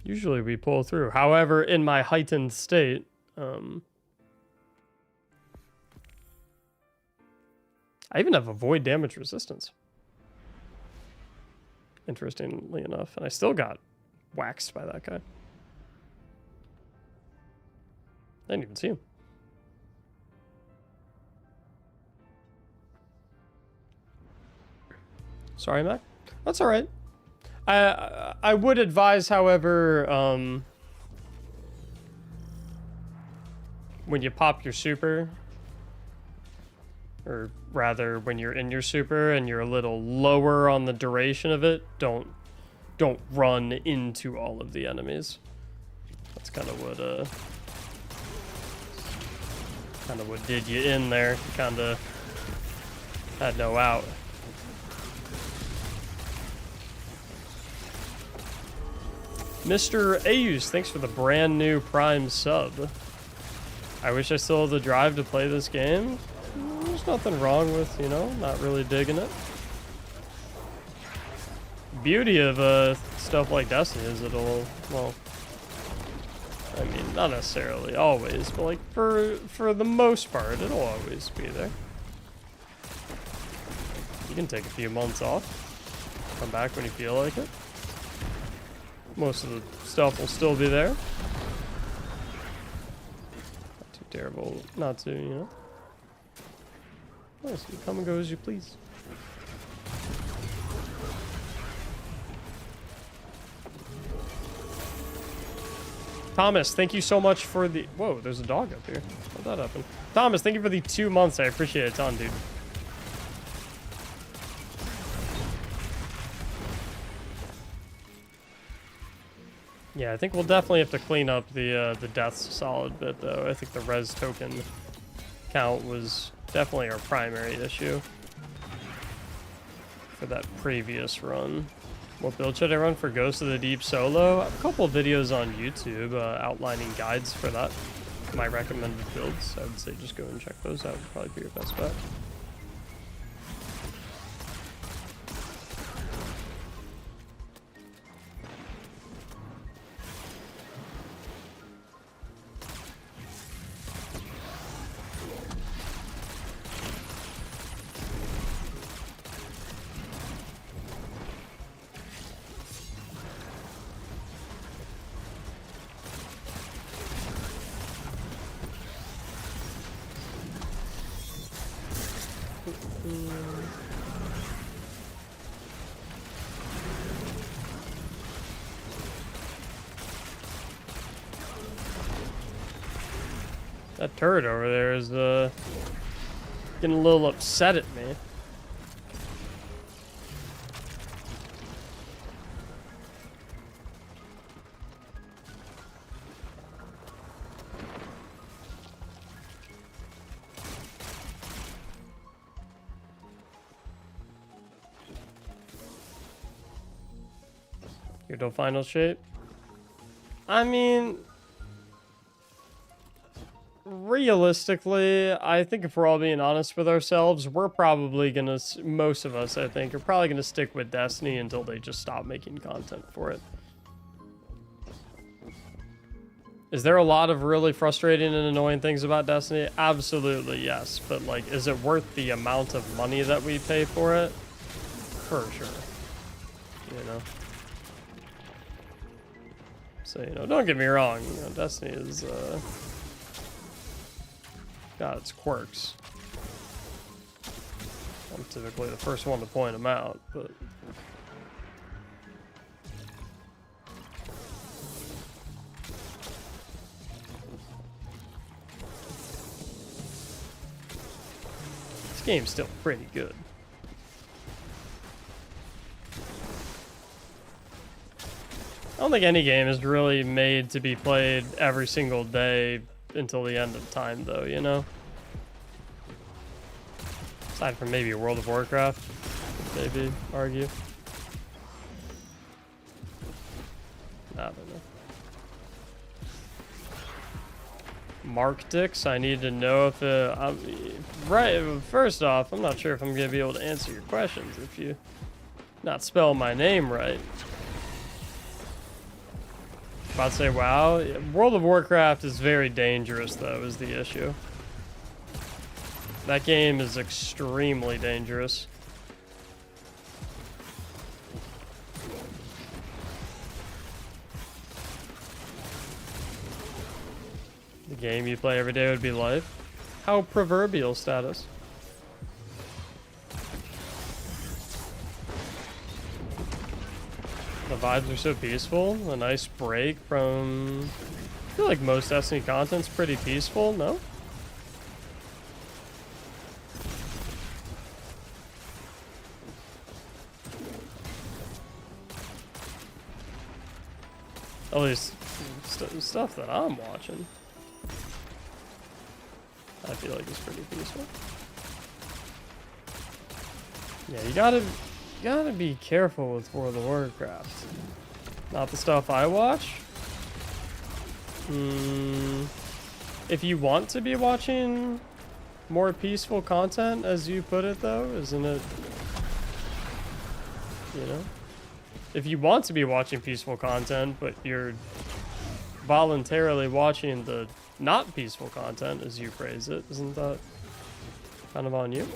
Usually we pull through. However, in my heightened state, I even have avoid damage resistance. Interestingly enough, and I still got waxed by that guy. I didn't even see him. Sorry, Mac. That's all right. I would advise, however, when you pop your super, or rather when you're in your super and you're a little lower on the duration of it, don't run into all of the enemies. That's kind of what did you in there. You kind of had no out. Mr. Ayus, thanks for the brand new Prime sub. I wish I still had the drive to play this game. There's nothing wrong with, you know, not really digging it. Beauty of stuff like Destiny is it'll, well, I mean, not necessarily always, but like for the most part, it'll always be there. You can take a few months off, come back when you feel like it. Most of the stuff will still be there. Not too terrible not to, you know. Nice, you come and go as you please. Thomas, thank you so much for the... Whoa, there's a dog up here. How'd that happen? Thomas, thank you for the 2 months. I appreciate it a ton, dude. Yeah, I think we'll definitely have to clean up the deaths a solid bit, though. I think the res token count was definitely our primary issue for that previous run. What build should I run for Ghost of the Deep solo? I have a couple of videos on YouTube outlining guides for that. My recommended builds. I would say just go and check those out. Would probably be your best bet. That turret over there is getting a little upset at me. Your final shape? I mean, realistically, I think if we're all being honest with ourselves, we're probably gonna, most of us, I think, are probably gonna stick with Destiny until they just stop making content for it. Is there a lot of really frustrating and annoying things about Destiny? Absolutely, yes. But, like, is it worth the amount of money that we pay for it? For sure. You know? So, you know, don't get me wrong. You know, Destiny is, got its quirks. I'm typically the first one to point them out, but... this game's still pretty good. I don't think any game is really made to be played every single day until the end of time, though, you know? Aside from maybe World of Warcraft, maybe argue. I don't know. Mactics, I need to know if right, first off, I'm not sure if I'm gonna be able to answer your questions if you not spell my name right. About to say, wow. World of Warcraft is very dangerous, though, is the issue. That game is extremely dangerous. The game you play every day would be life. How proverbial status. The vibes are so peaceful. A nice break from... I feel like most Destiny content's pretty peaceful, no? At least stuff that I'm watching, I feel like it's pretty peaceful. Yeah, you gotta be careful with World of Warcraft. Not the stuff I watch. If you want to be watching more peaceful content, as you put it, though, isn't it? You know? If you want to be watching peaceful content, but you're voluntarily watching the not peaceful content, as you phrase it, isn't that kind of on you?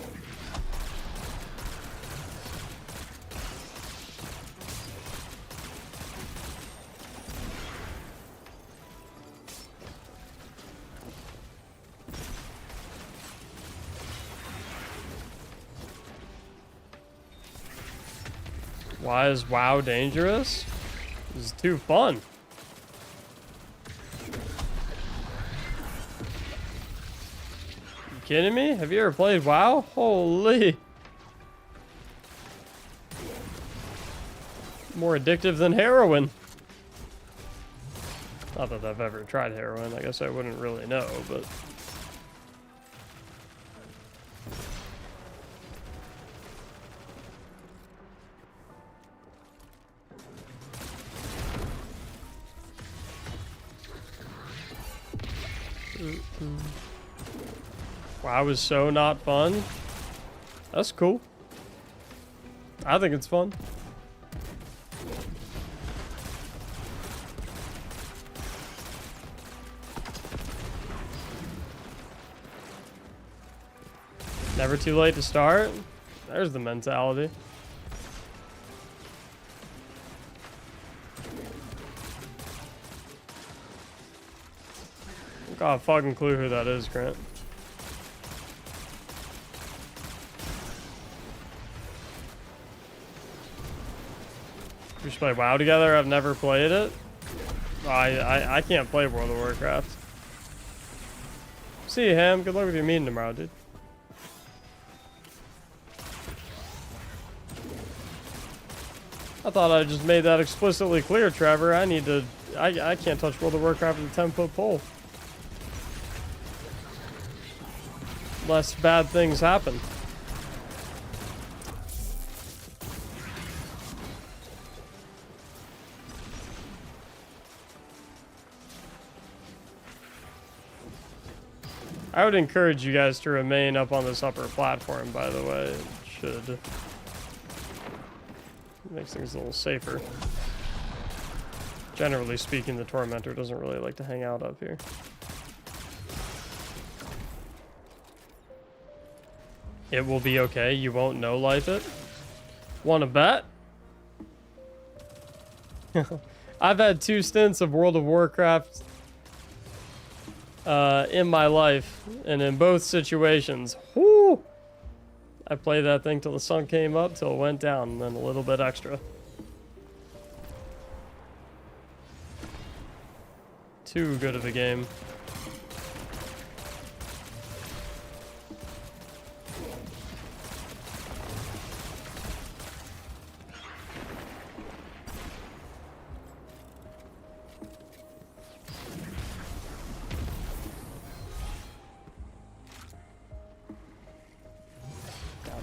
Why is WoW dangerous? It's too fun. You kidding me? Have you ever played WoW? Holy. More addictive than heroin. Not that I've ever tried heroin. I guess I wouldn't really know, but... WoW is so not fun. That's cool. I think it's fun. Never too late to start. There's the mentality. Got a fucking clue who that is, Grant. We should play WoW together. I've never played it. I can't play World of Warcraft. See you, Ham. Good luck with your meeting tomorrow, dude. I thought I just made that explicitly clear, Trevor. I need to... I can't touch World of Warcraft with a 10-foot pole. Less bad things happen. I would encourage you guys to remain up on this upper platform, by the way. It should. It makes things a little safer. Generally speaking, the Tormentor doesn't really like to hang out up here. It will be okay. You won't no-life it. Want to bet? I've had 2 stints of World of Warcraft in my life, and in both situations, whoo, I played that thing till the sun came up, till it went down, and then a little bit extra. Too good of a game.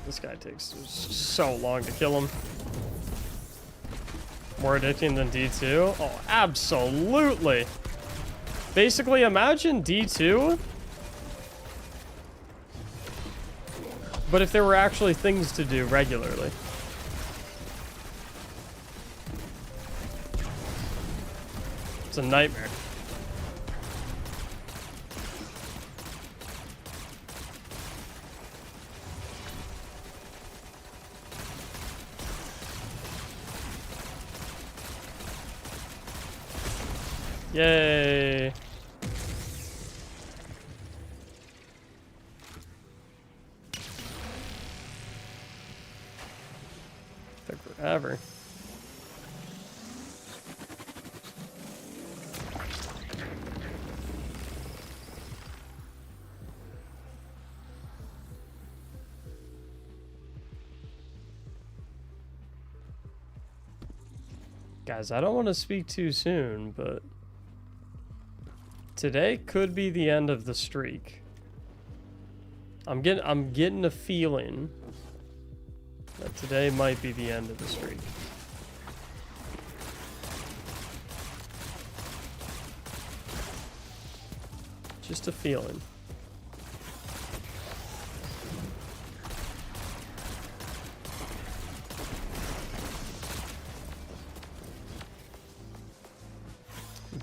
This guy takes so long to kill him. More addicting than D2? Oh, absolutely. Basically, imagine D2, but if there were actually things to do regularly. It's a nightmare. Yay. Took forever. Guys, I don't want to speak too soon, but today could be the end of the streak. I'm getting a feeling that today might be the end of the streak. Just a feeling.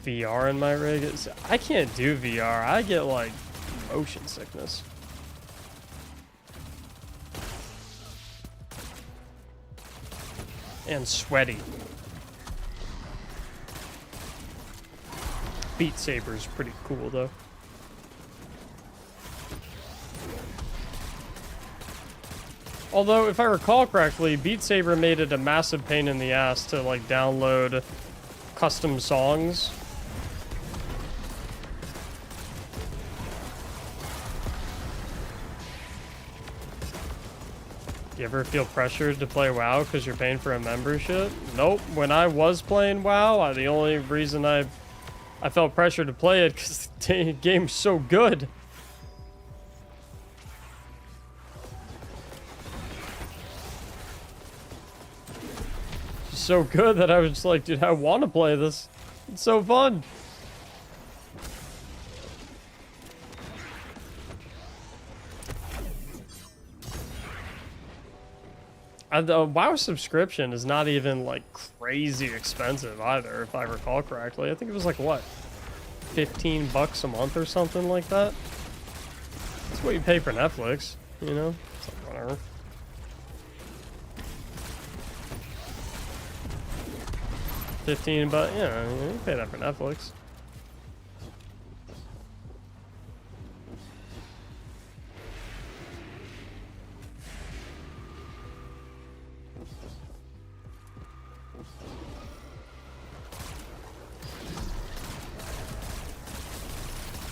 VR in my rig is, I can't do VR. I get like motion sickness. And sweaty. Beat Saber's pretty cool though. Although, if I recall correctly, Beat Saber made it a massive pain in the ass to like download custom songs. You ever feel pressured to play WoW because you're paying for a membership? Nope. When I was playing WoW, the only reason I felt pressured to play it because the game's so good. It's so good that I was just like, dude, I want to play this. It's so fun. The WoW subscription is not even like crazy expensive either, if I recall correctly. I think it was like what, $15 a month or something like that. That's what you pay for Netflix, you know? It's like whatever. $15, yeah, you pay that for Netflix.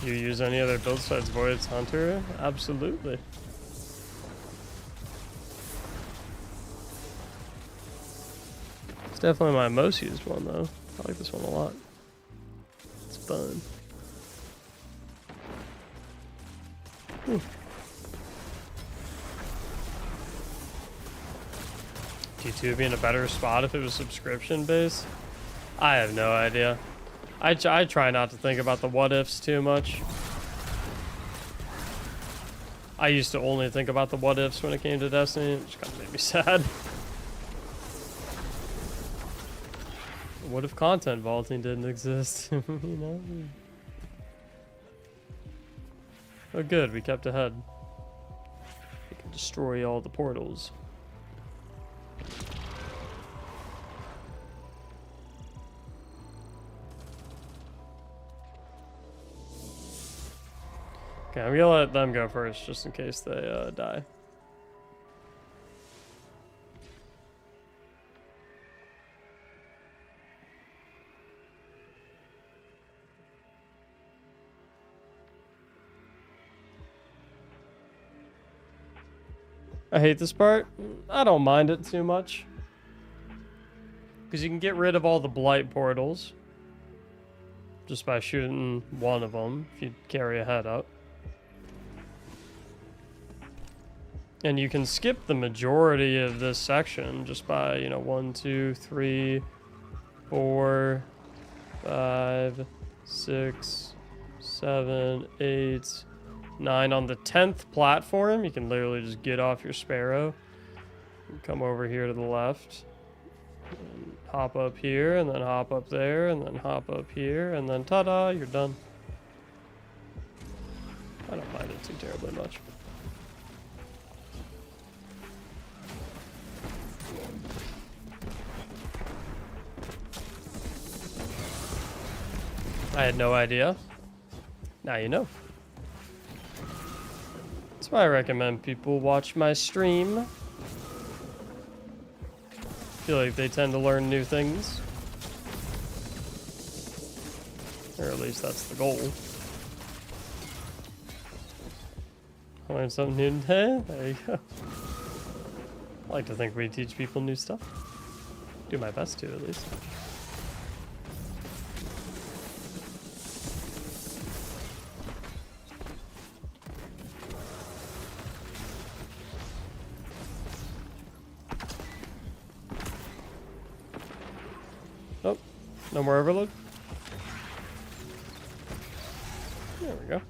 You use any other build besides Void's Hunter? Absolutely. It's definitely my most used one though. I like this one a lot. It's fun. G2 be in a better spot if it was subscription based? I have no idea. I try not to think about the what ifs too much. I used to only think about the what ifs when it came to Destiny, which kind of made me sad. What if content vaulting didn't exist? You know? Oh good, we kept ahead. We can destroy all the portals. Okay, I'm gonna let them go first, just in case they die. I hate this part. I don't mind it too much. Because you can get rid of all the blight portals. Just by shooting one of them, if you carry a head up. And you can skip the majority of this section just by, you know, 1, 2, 3, 4, 5, 6, 7, 8, 9. On the 10th platform, you can literally just get off your Sparrow and come over here to the left. And hop up here, and then hop up there, and then hop up here, and then ta-da, you're done. I don't mind it too terribly much. I had no idea. Now you know. That's why I recommend people watch my stream. I feel like they tend to learn new things. Or at least that's the goal. Learn something new today? There you go. I like to think we teach people new stuff. Do my best to, at least. No more overload? There we go.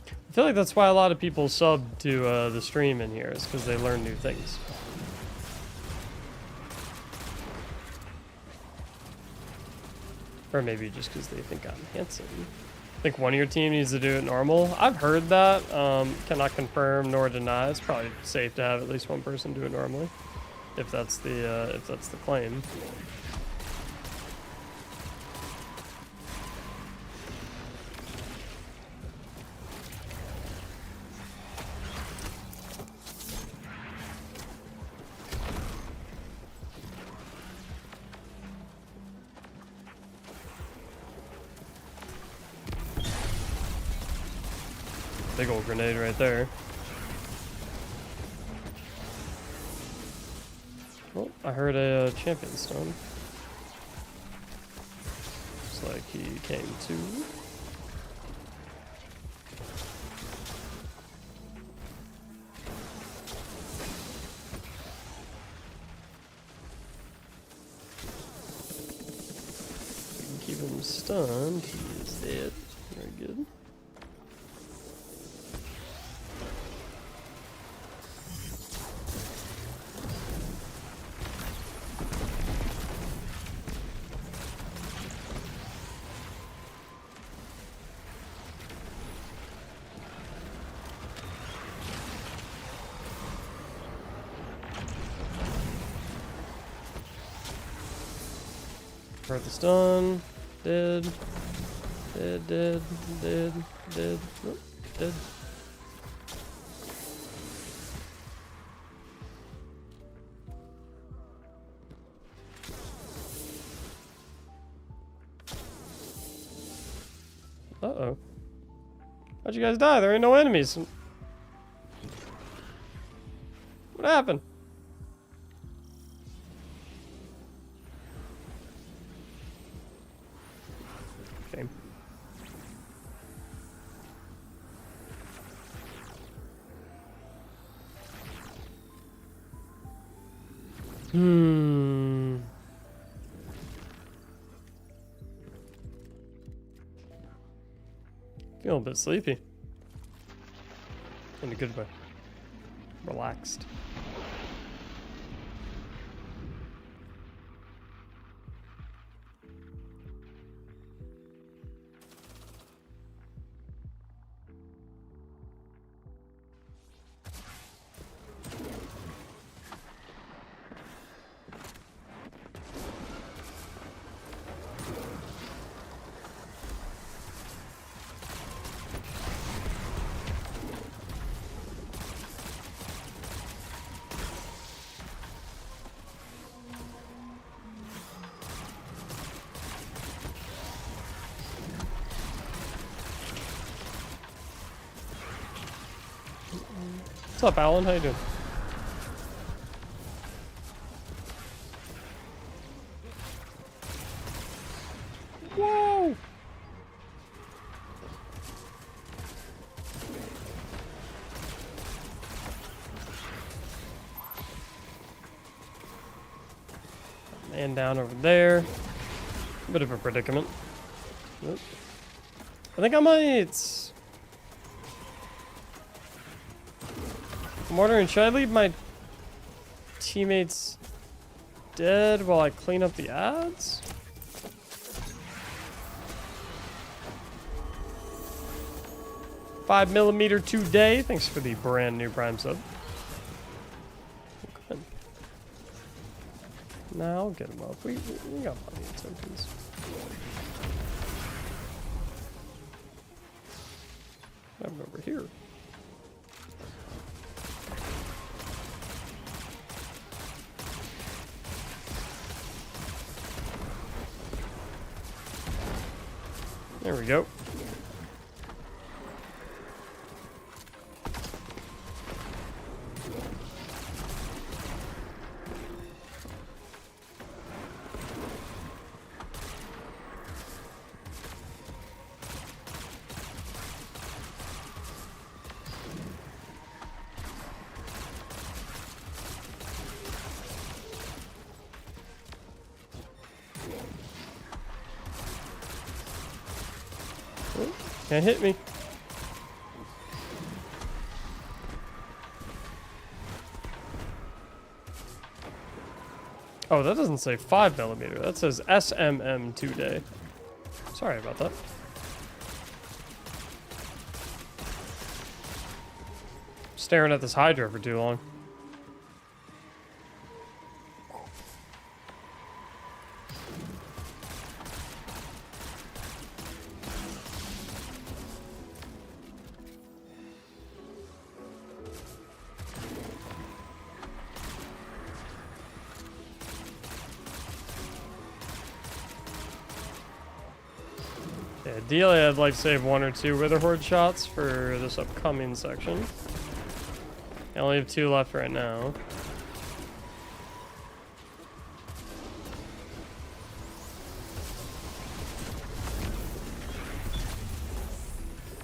I feel like that's why a lot of people sub to the stream in here, is because they learn new things. Or maybe just because they think I'm handsome. I think one of your team needs to do it normal. I've heard that. Cannot confirm nor deny. It's probably safe to have at least one person do it normally, if that's the claim. Big old grenade right there. Oh, I heard a champion stone. Looks like he came too. Keep him stunned. He is dead. Very good. Heard the stun. Dead. Dead, dead, dead, dead. Nope, dead. Uh-oh. How'd you guys die? There ain't no enemies. What happened? Shame. Feeling a bit sleepy. In a good way. Relaxed. What's up, Alan? How you doing? Whoa! Man down over there. Bit of a predicament. Oop. I think I might... I'm wondering, should I leave my teammates dead while I clean up the ads? $5mm today. Thanks for the brand new Prime sub. Good. Now I'll get him up. We got plenty of tokens. What happened over here? There we go. Can't hit me. Oh, that doesn't say 5mm. That says SMM 2-day. Sorry about that. Staring at this Hydra for too long. Yeah, ideally I'd like to save 1 or 2 Wither Horde shots for this upcoming section. I only have 2 left right now.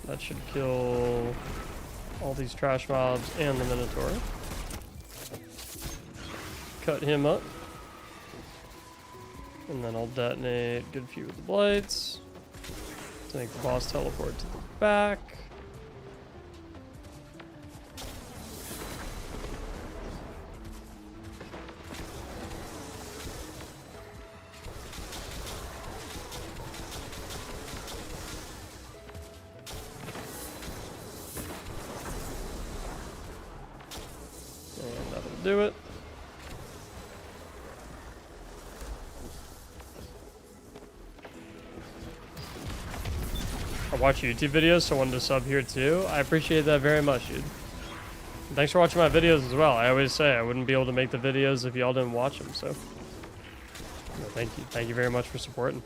That should kill all these trash mobs and the Minotaur. Cut him up. And then I'll detonate good few of the blights. To make the boss teleport to the back. And that'll do it. I watch YouTube videos, so I wanted to sub here too. I appreciate that very much, dude. And thanks for watching my videos as well. I always say I wouldn't be able to make the videos if y'all didn't watch them, so yeah, thank you. Thank you very much for supporting.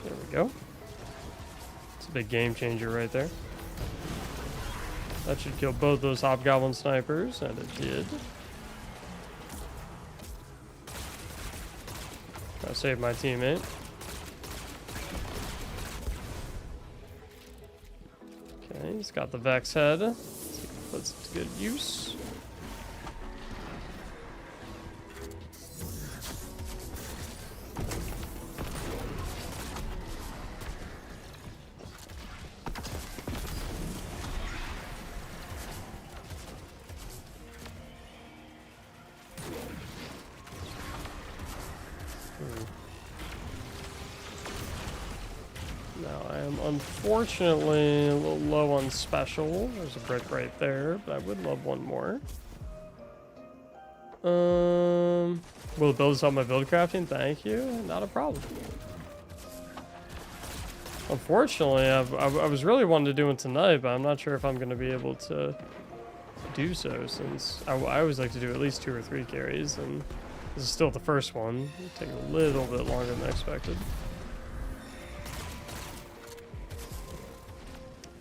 There we go. It's a big game changer right there. That should kill both those Hobgoblin snipers, and it did. I saved my teammate. Okay, he's got the Vex head. Let's see if he puts it to good use. Now, I am unfortunately a little low on special. There's a brick right there, but I would love one more. Will it build us up my build crafting? Thank you. Not a problem. Unfortunately, I was really wanting to do it tonight, but I'm not sure if I'm going to be able to do so, since I always like to do at least 2 or 3 carries, and this is still the first one. It'll take a little bit longer than expected.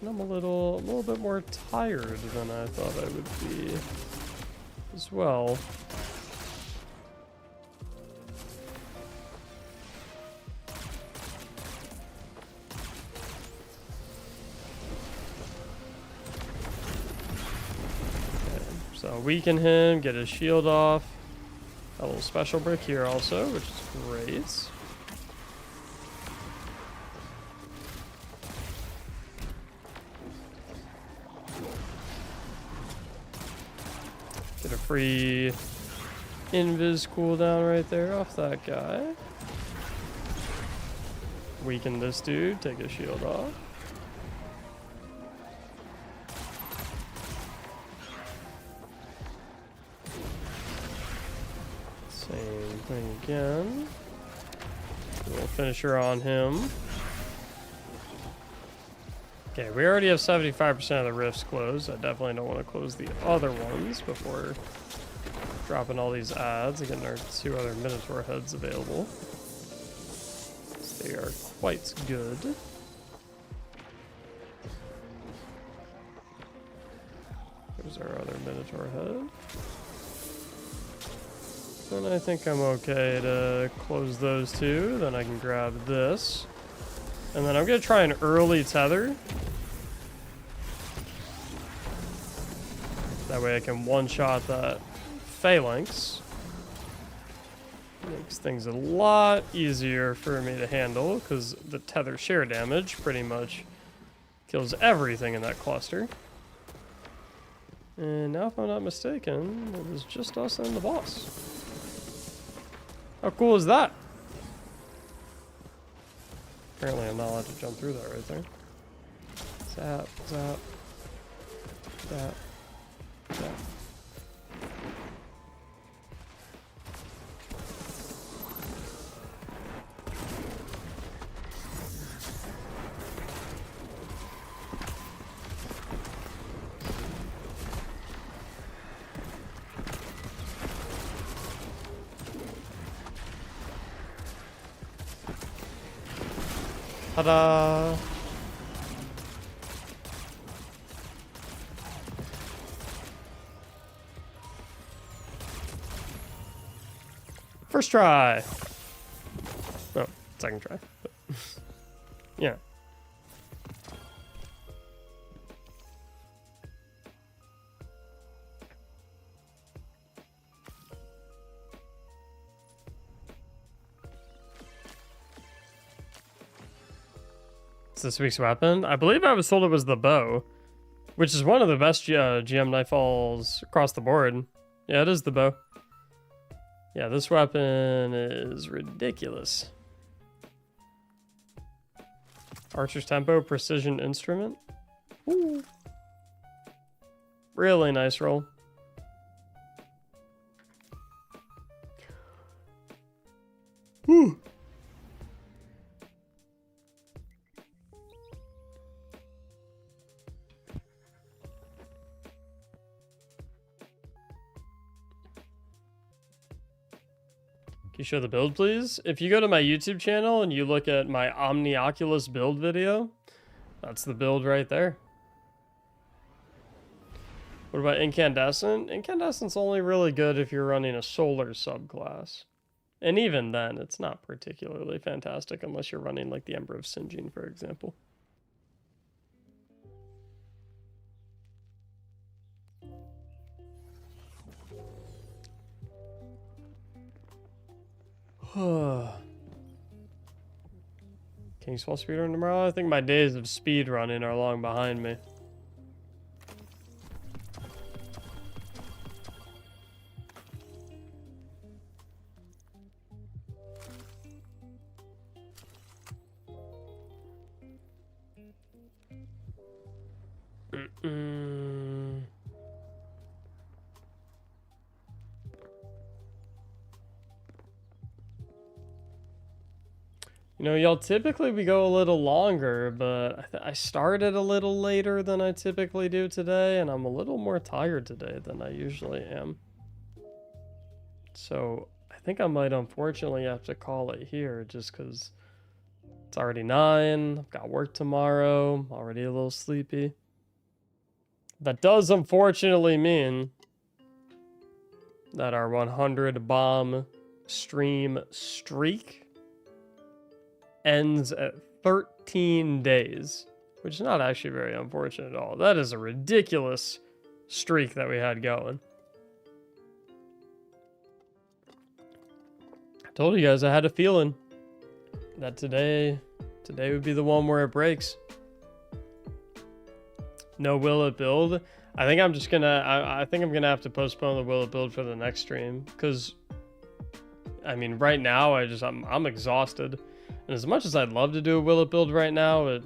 And I'm a little bit more tired than I thought I would be as well. Okay, so weaken him, get his shield off. A little special brick here also, which is great. Get a free invis cooldown right there off that guy. Weaken this dude, take his shield off. Same thing again. A little finisher on him. Okay, we already have 75% of the rifts closed. I definitely don't want to close the other ones before dropping all these ads and getting our 2 other Minotaur heads available. They are quite good. There's our other Minotaur head. And I think I'm okay to close those 2. Then I can grab this. And then I'm going to try an early tether. That way I can one-shot that phalanx. Makes things a lot easier for me to handle because the tether share damage pretty much kills everything in that cluster. And now if I'm not mistaken, it is just us and the boss. How cool is that? Apparently I'm not allowed to jump through that right there. Zap, zap, zap, zap. Ta-da! First try. Oh, second try. Yeah. It's this week's weapon. I believe I was told it was the bow, which is one of the best GM nightfalls across the board. Yeah, it is the bow. Yeah, this weapon is ridiculous. Archer's Tempo, Precision Instrument. Ooh. Really nice roll. Whew. Can you show the build, please? If you go to my YouTube channel and you look at my Omnioculus build video, that's the build right there. What about Incandescent? Incandescent's only really good if you're running a solar subclass. And even then, it's not particularly fantastic unless you're running like the Ember of Singeing, for example. King's Fall speedrun tomorrow? I think my days of speedrunning are long behind me. You know, y'all, typically we go a little longer, but I started a little later than I typically do today, and I'm a little more tired today than I usually am. So I think I might unfortunately have to call it here just because it's already 9. I've got work tomorrow. I'm already a little sleepy. That does unfortunately mean that our 100 bomb stream streak ends at 13 days, which is not actually very unfortunate at all. That is a ridiculous streak that we had going. I told you guys I had a feeling that today would be the one where it breaks. No Will It build. I think I'm just gonna I think I'm gonna have to postpone the Will It build for the next stream because I mean right now I'm exhausted. And as much as I'd love to do a Will It build right now,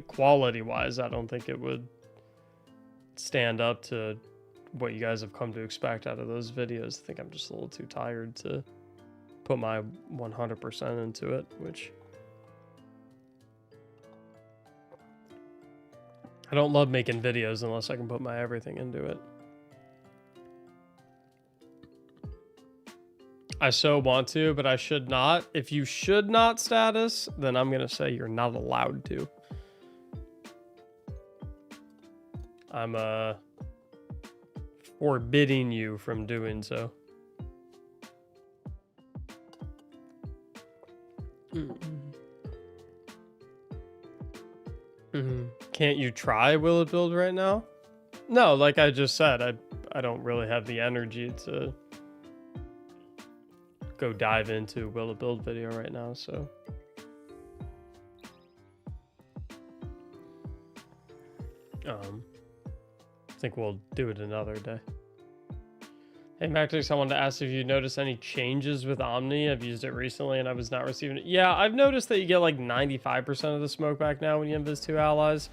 quality-wise, I don't think it would stand up to what you guys have come to expect out of those videos. I think I'm just a little too tired to put my 100% into it, which I don't love making videos unless I can put my everything into it. I so want to, but I should not. If you should not status, then I'm going to say you're not allowed to. I'm forbidding you from doing so. Can't you try Will It Build right now? No, like I just said, I don't really have the energy to go dive into Will It Build video right now, so. I think we'll do it another day. Hey Mactics, I wanted to ask if you noticed any changes with Omni. I've used it recently and I was not receiving it. Yeah, I've noticed that you get like 95% of the smoke back now when you invis 2 allies.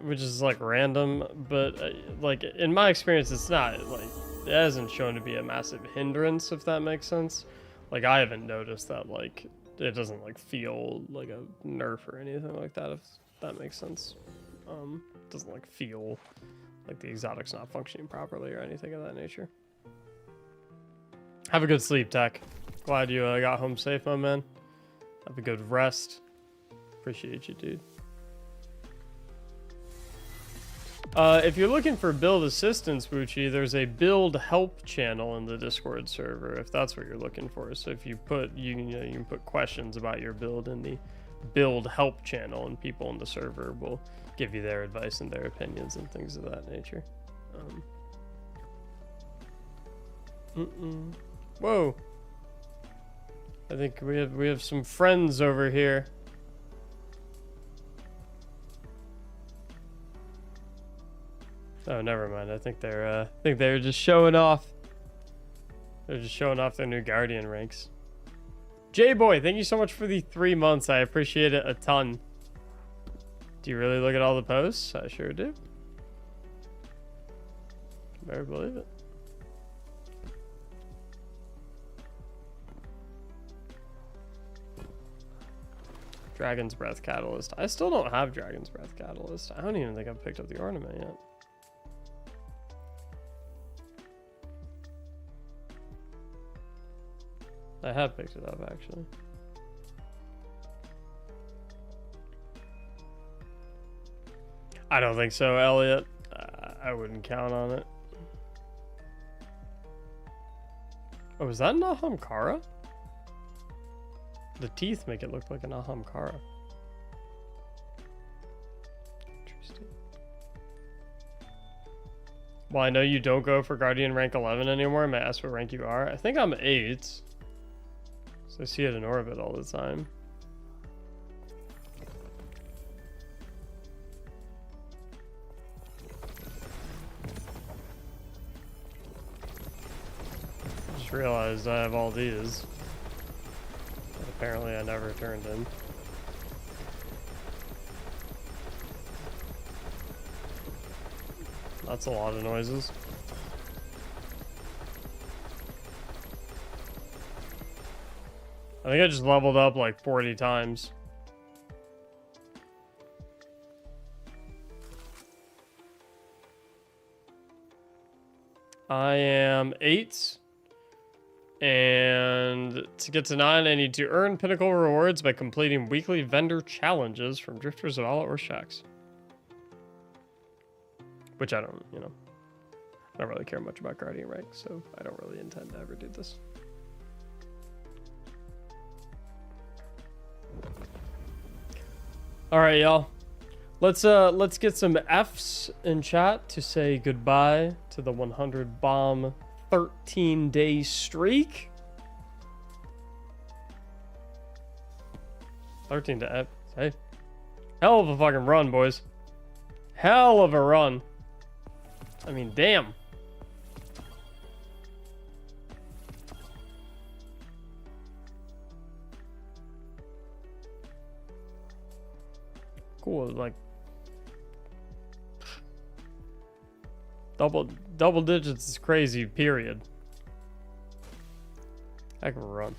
Which is like random, but like in my experience, it's not like, it hasn't shown to be a massive hindrance, if that makes sense. Like I haven't noticed that like it doesn't like feel like a nerf or anything like that, if that makes sense. It doesn't like feel like the exotic's not functioning properly or anything of that nature. Have a good sleep, Tech. Glad you got home safe, my man. Have a good rest. Appreciate you, dude. If you're looking for build assistance, Bucci, there's a build help channel in the Discord server, if that's what you're looking for. So if you put, you can put questions about your build in the build help channel, and people in the server will give you their advice and their opinions and things of that nature. Whoa! I think we have some friends over here. Oh, never mind. I think they're just showing off. They're just showing off their new Guardian ranks. J-Boy, thank you so much for the 3 months. I appreciate it a ton. Do you really look at all the posts? I sure do. Better believe it. Dragon's Breath Catalyst. I still don't have Dragon's Breath Catalyst. I don't even think I've picked up the ornament yet. I have picked it up, actually. I don't think so, Elliot. I wouldn't count on it. Oh, is that an Ahamkara? The teeth make it look like an Ahamkara. Interesting. Well, I know you don't go for Guardian rank 11 anymore. May I ask what rank you are? I think I'm 8. So I see it in orbit all the time. Just realized I have all these. But apparently I never turned in. That's a lot of noises. I think I just leveled up like 40 times. I am 8. And to get to 9, I need to earn pinnacle rewards by completing weekly vendor challenges from Drifters of Allah or Shacks. Which I don't, I don't really care much about Guardian rank, so I don't really intend to ever do this. All right, y'all. Let's get some Fs in chat to say goodbye to the 100 bomb 13-day streak. 13 to F. Hey, hell of a fucking run, boys. Hell of a run. I mean, damn. Cool, like double digits is crazy, period. Heck of a run.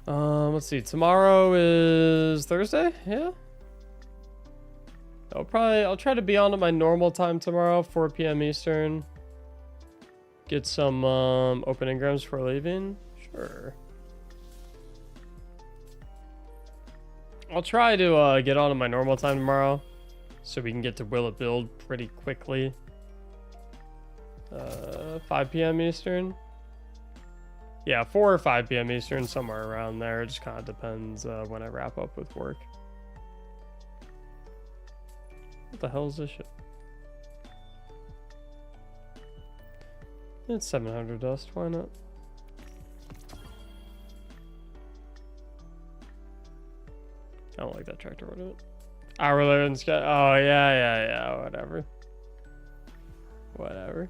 Let's see. Tomorrow is Thursday. Yeah. I'll try to be on at my normal time tomorrow, 4 p.m. Eastern. Get some open engrams for leaving. Sure. I'll try to get on at my normal time tomorrow, so we can get to Will It Build pretty quickly. 5 p.m. Eastern. Yeah, 4 or 5 p.m. Eastern, somewhere around there. It just kind of depends when I wrap up with work. What the hell is this shit? It's 700 dust, why not? I don't like that tractor, what is it? Hourly and sky. Oh, yeah, whatever. Whatever.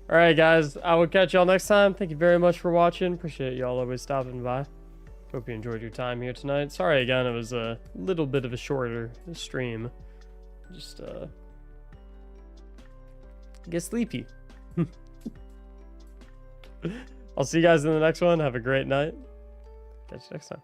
Alright, guys, I will catch y'all next time. Thank you very much for watching. Appreciate y'all always stopping by. Hope you enjoyed your time here tonight. Sorry again, it was a little bit of a shorter stream. Just, get sleepy. I'll see you guys in the next one. Have a great night. Catch you next time.